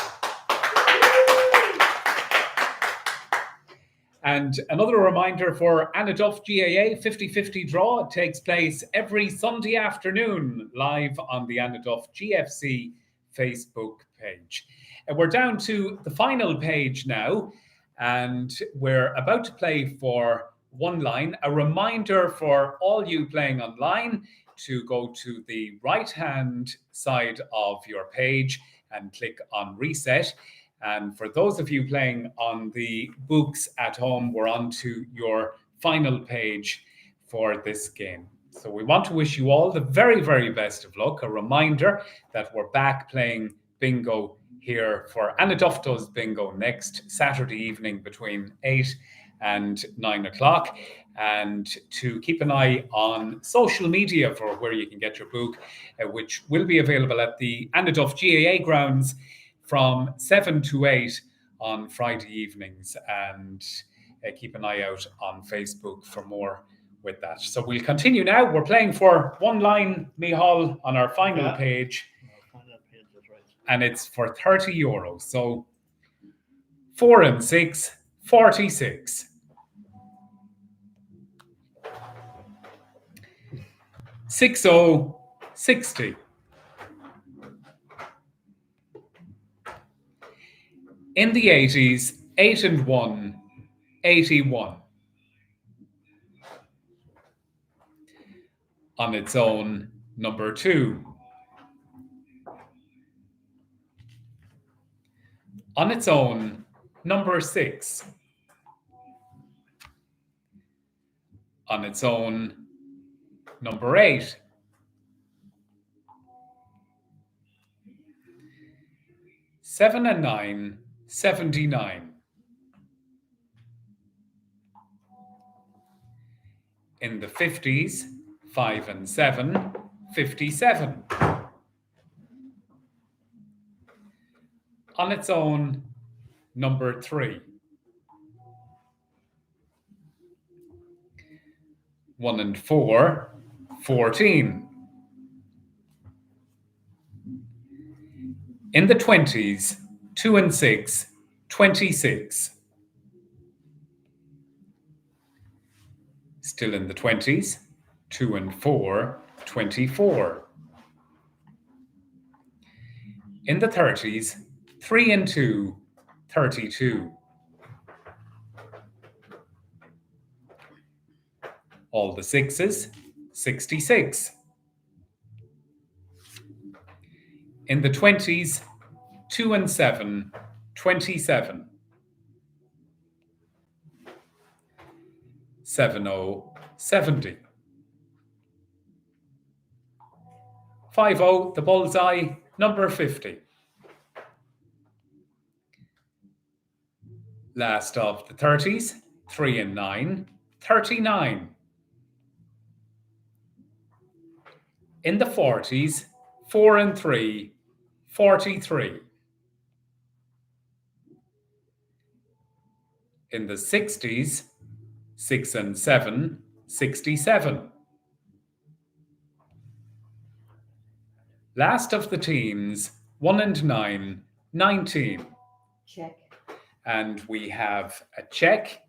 And another reminder for Annaduff GAA 50/50 draw. It takes place every Sunday afternoon live on the Annaduff GFC Facebook page. And we're down to the final page now, and we're about to play for one line. A reminder for all you playing online to go to the right-hand side of your page and click on reset. And for those of you playing on the books at home, we're on to your final page for this game. So we want to wish you all the very, very best of luck. A reminder that we're back playing bingo here for Annaduff Does Bingo next Saturday evening between 8 and 9 o'clock. And to keep an eye on social media for where you can get your book, which will be available at the Annaduff GAA grounds from 7 to 8 on Friday evenings, and keep an eye out on Facebook for more with that. So we'll continue now. We're playing for one line, Michal, on our final page, and it's for €30. So 4 and 6, 46. 60, 60. In the 80s, 8 and 1, 81. On its own, number 2. On its own, number 6. On its own, number 8. Seven and 9, 79. In the 50s, 5 and 7, 57. On its own, number 3. 1 and 4, 14. In the 20s, 2 and 6, 26. Still in the 20s, 2 and 4, 24. In the 30s, 3 and 2, 32. All the 6s, 66. In the 20s, 2 and 7, 27. 70, 70. 50, the bullseye, number 50. Last of the 30s, 3 and 9, 39. In the 40s, 4 and 3, 43. In the 60s, 6 and 7, 67. Last of the teens, 1 and 9, 19.
Check
And we have a check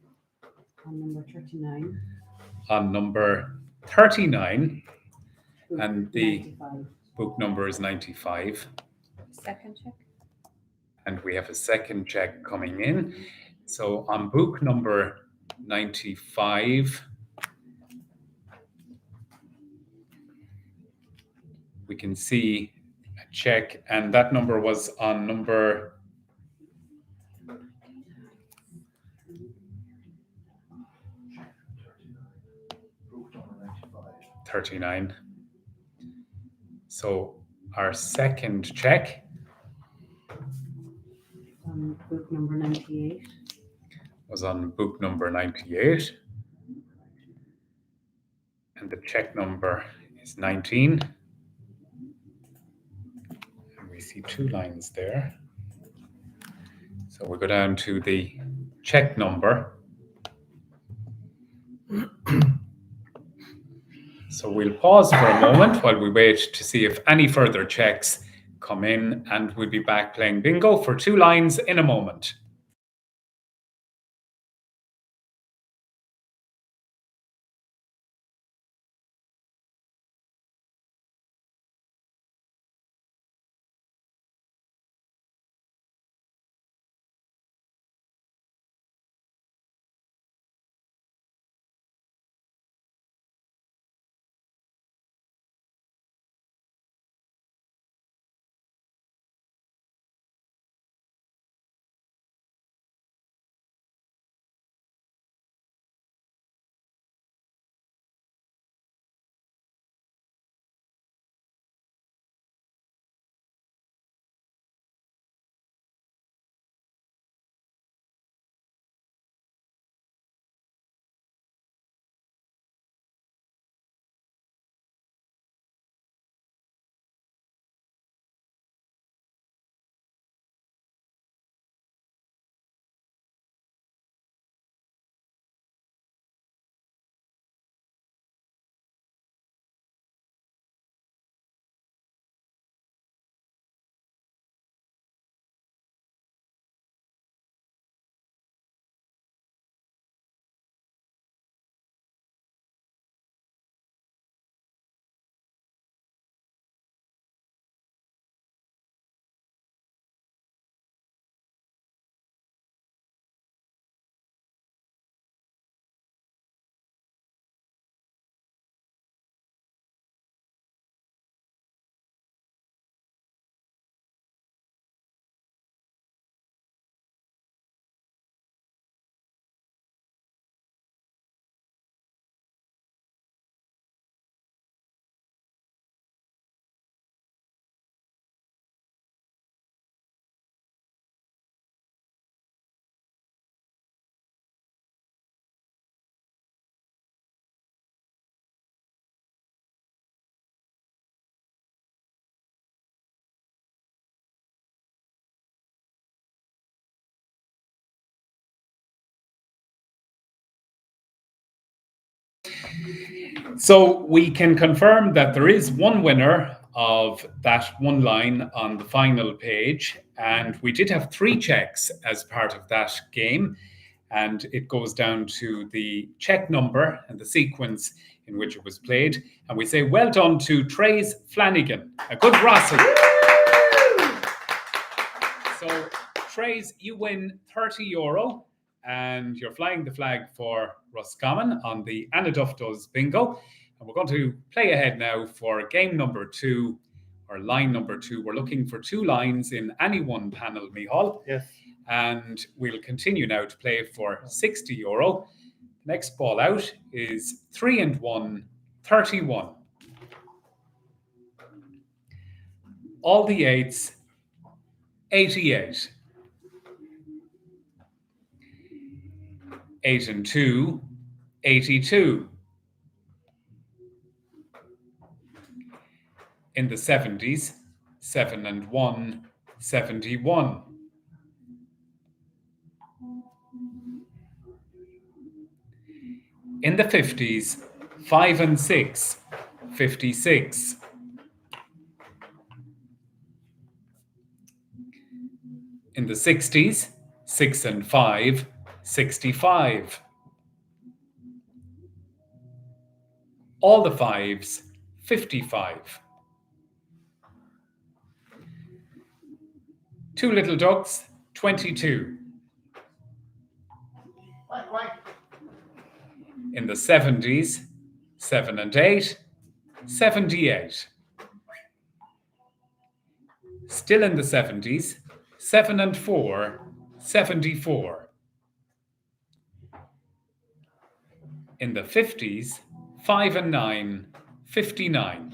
on number 39.
on number 39,
Book
and the
95.
book number is 95.
Second check.
And we have a second check coming in. So on book number 95, we can see a check, and that number was on number 39. So our second check
Book number 98.
was on book number 98. And the check number is 19. And we see 2 lines there. So we go down to the check number. So we'll pause for a moment while we wait to see if any further checks come in, and we'll be back playing bingo for 2 lines in a moment. So we can confirm that there is one winner of that 1 line on the final page, and we did have 3 checks as part of that game, and it goes down to the check number and the sequence in which it was played, and we say well done to Trace Flanagan. A good Russell. So Trace, you win €30, and you're flying the flag for Roscommon on the Annaduff Does Bingo. And we're going to play ahead now for game number 2, or line number 2. We're looking for 2 lines in any one panel, Michal.
Yes.
And we'll continue now to play for €60. Next ball out is 3 and 1, 31. All the 8s, 88. 8 and 2, 82. In the 70s, 7 and 1, 71. In the 50s, 5 and 6, 56. In the 60s, 6 and 5, 65. All the 5s, 55. 2 little ducks, 22. In the 70s, 7 and 8, 78. Still in the 70s, 7 and 4, 74. In the 50s, 5 and 9, 59.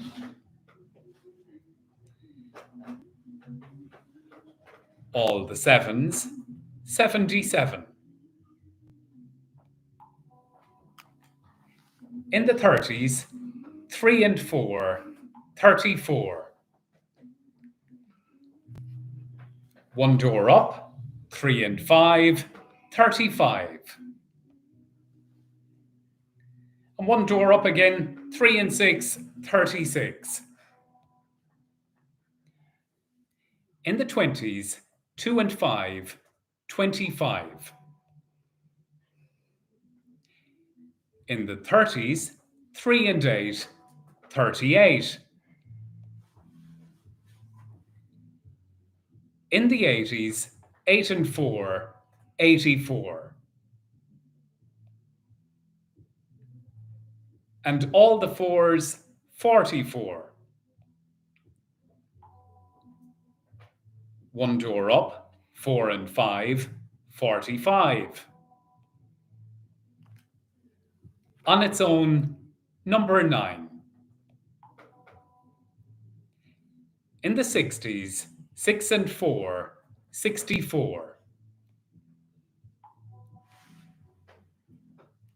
All the 7s, 77. In the 30s, 3 and 4, 34. 1 door up, 3 and 5, 35. And 1 door up again, 3 and 6, 36. In the 20s, 2 and 5, 25. In the 30s, 3 and 8, 38. In the 80s, 8 and 4, 84. And all the 4s, 44. 1 door up, 4 and 5, 45. On its own, number 9. In the 60s, 6 and 4, 64.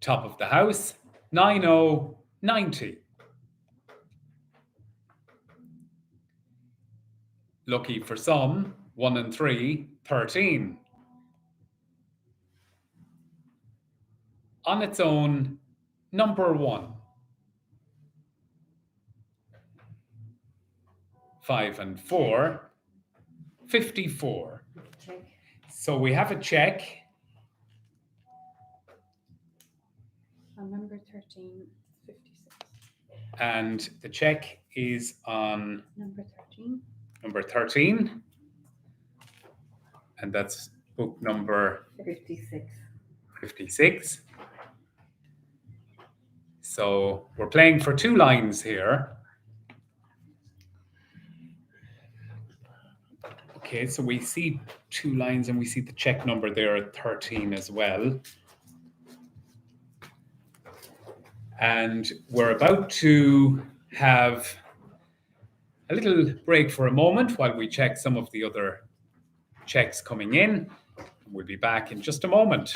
Top of the house, 90, 90. Lucky for some, 1 and 3, 13. On its own, number 1. 5 and 4, 54.
Check.
So we have a check.
On number 13, 56.
And the check is on
Number 13.
number 13. And that's book number
56.
56. So we're playing for 2 lines here. Okay, so we see 2 lines and we see the check number there at 13 as well. And we're about to have a little break for a moment while we check some of the other checks coming in. We'll be back in just a moment.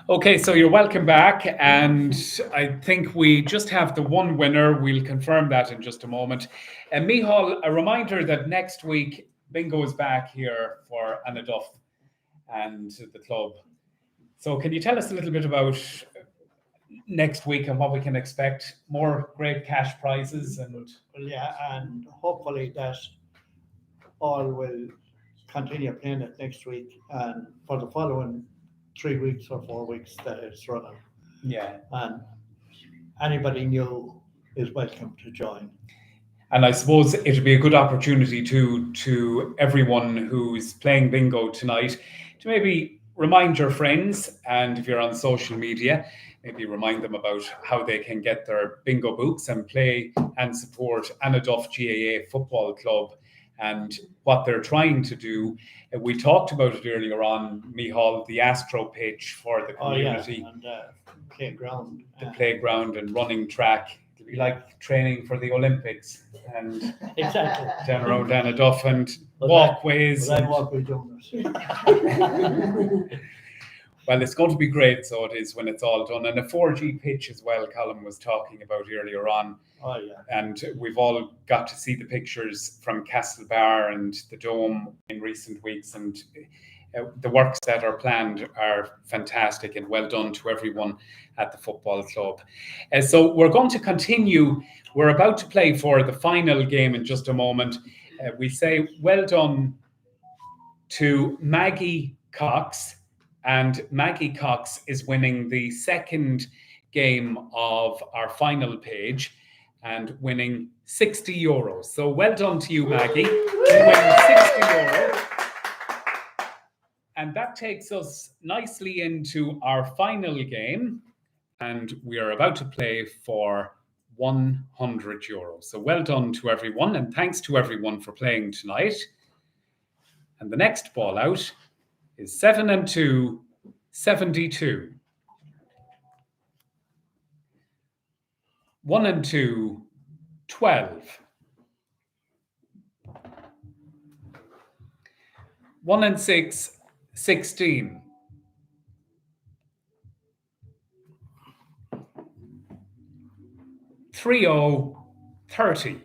Okay, so you're welcome back, and I think we just have the one winner. We'll confirm that in just a moment. And Micheál, a reminder that next week Bingo is back here for Annaduff and the club. So can you tell us a little bit about next week and what we can expect? More great cash prizes and
Well, yeah, and hopefully that all will continue playing it next week and for the following 3 weeks or 4 weeks that it's running.
yeah.
And anybody new is welcome to join.
And I suppose it'll be a good opportunity to everyone who's playing bingo tonight to maybe remind your friends, and if you're on social media, maybe remind them about how they can get their bingo books and play and support Annaduff GAA Football Club and what they're trying to do. We talked about it earlier on, Michal, the Astro pitch for the community.
And playground.
The playground and running track. It'll be like training for the Olympics, and
Exactly.
down around Annaduff and
But
walkways.
I walk with Jonas.
Well, it's going to be great, so it is when it's all done. And a 4G pitch as well, Colin was talking about earlier on.
Oh, yeah.
And we've all got to see the pictures from Castlebar and the Dome in recent weeks. And the works that are planned are fantastic, and well done to everyone at the football club. So we're going to continue. We're about to play for the final game in just a moment. We say well done to Maggie Cox. And Maggie Cox is winning the second game of our final page and winning €60. So well done to you, Maggie. You win €60. And that takes us nicely into our final game. And we are about to play for €100. So well done to everyone. And thanks to everyone for playing tonight. And the next ball out is 7 and 2, 72. 1 and 2, 12. 1 and 6, 16. 3-0, 30.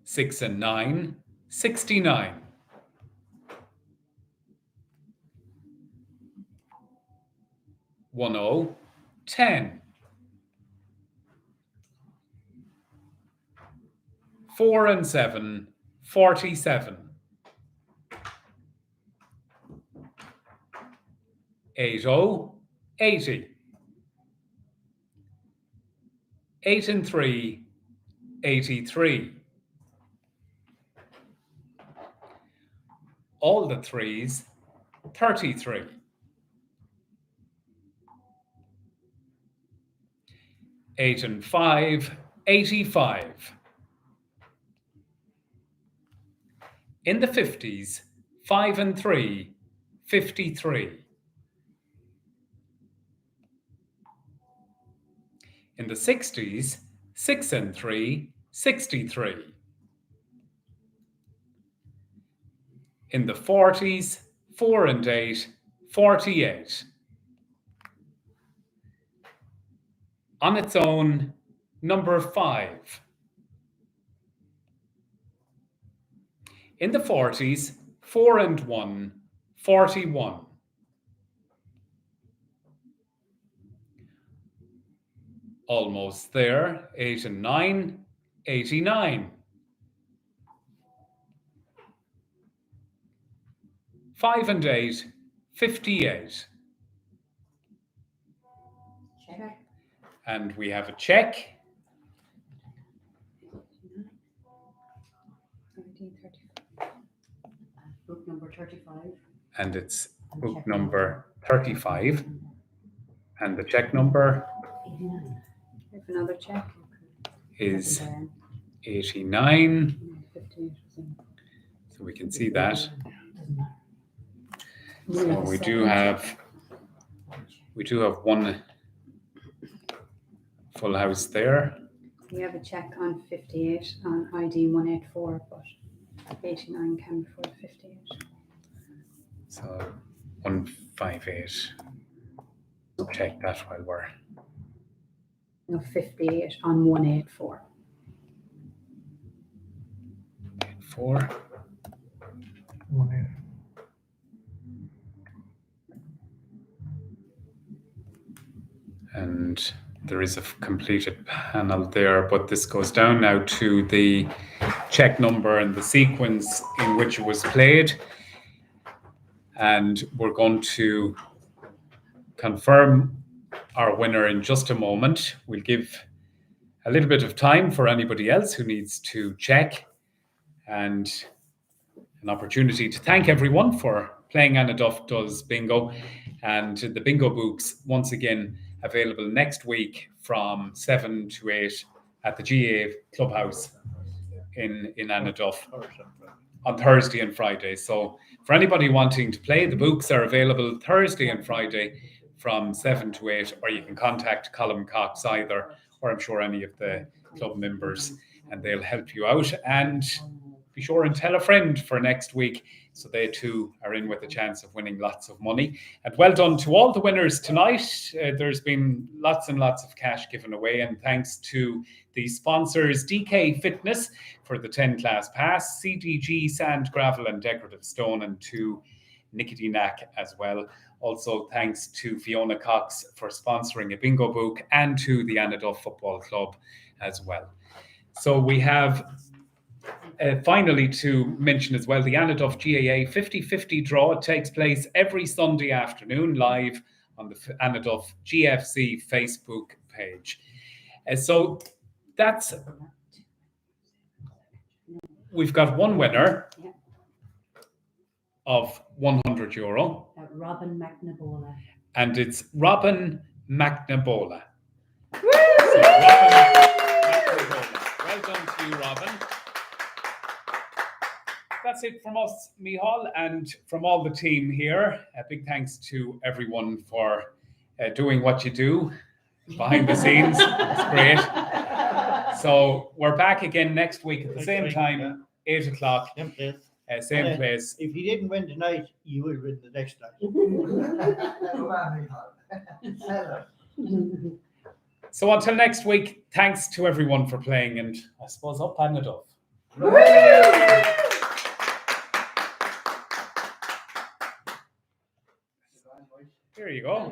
6 and 9, 69. 1-0, 10. 4 and 7, 47. 8-0, 80. 8 and 3, 83. All the threes, 33. 8 and 5, 85. In the 50s, 5 and 3, 53. In the 60s, 6 and 3, 63. In the 40s, 4 and 8, 48. On its own, number 5. In the 40s, 4 and 1, 41. Almost there, 8 and 9, 89. 5 and 8, 58.
Check.
And we have a check.
1735. Book number 35.
And it's book number 35. And the check number
89.
We have another check.
is 89.
58.
So we can see that.
Doesn't matter.
So we do have one full house there.
We have a check on 58 on ID 184, but 89 came before 58.
So 158. Check that while we're
No, 58 on 184.
4. And there is a completed panel there, but this goes down now to the check number and the sequence in which it was played. And we're going to confirm our winner in just a moment. We'll give a little bit of time for anybody else who needs to check, and an opportunity to thank everyone for playing Annaduff Does Bingo. And the bingo books, once again, available next week from 7 to 8 at the GA Clubhouse in Annaduff on Thursday and Friday. So for anybody wanting to play, the books are available Thursday and Friday from 7 to 8, or you can contact Colm Cox either, or I'm sure any of the club members, and they'll help you out. And be sure and tell a friend for next week, so they too are in with a chance of winning lots of money. And well done to all the winners tonight. There's been lots and lots of cash given away, and thanks to the sponsors, DK Fitness for the 10 class pass, CDG Sand, Gravel and Decorative Stone, and to Nickety Knack as well. Also thanks to Fiona Cox for sponsoring a bingo book, and to the Annaduff Football Club as well. So we have finally to mention as well the Annaduff GAA 50/50 draw. It takes place every Sunday afternoon live on the Annaduff GFC Facebook page. So that's, we've got one winner of €100.
Robin McNabola.
And it's Robin McNabola. So Robin McNabola. Well done to you, Robin. That's it from us, Micheál, and from all the team here. A big thanks to everyone for doing what you do behind the scenes. It's great. So we're back again next week at the same time, 8 o'clock. Same place.
If you didn't win tonight, you will win the next night.
So until next week, thanks to everyone for playing, and I suppose up Annaduff. Here you go.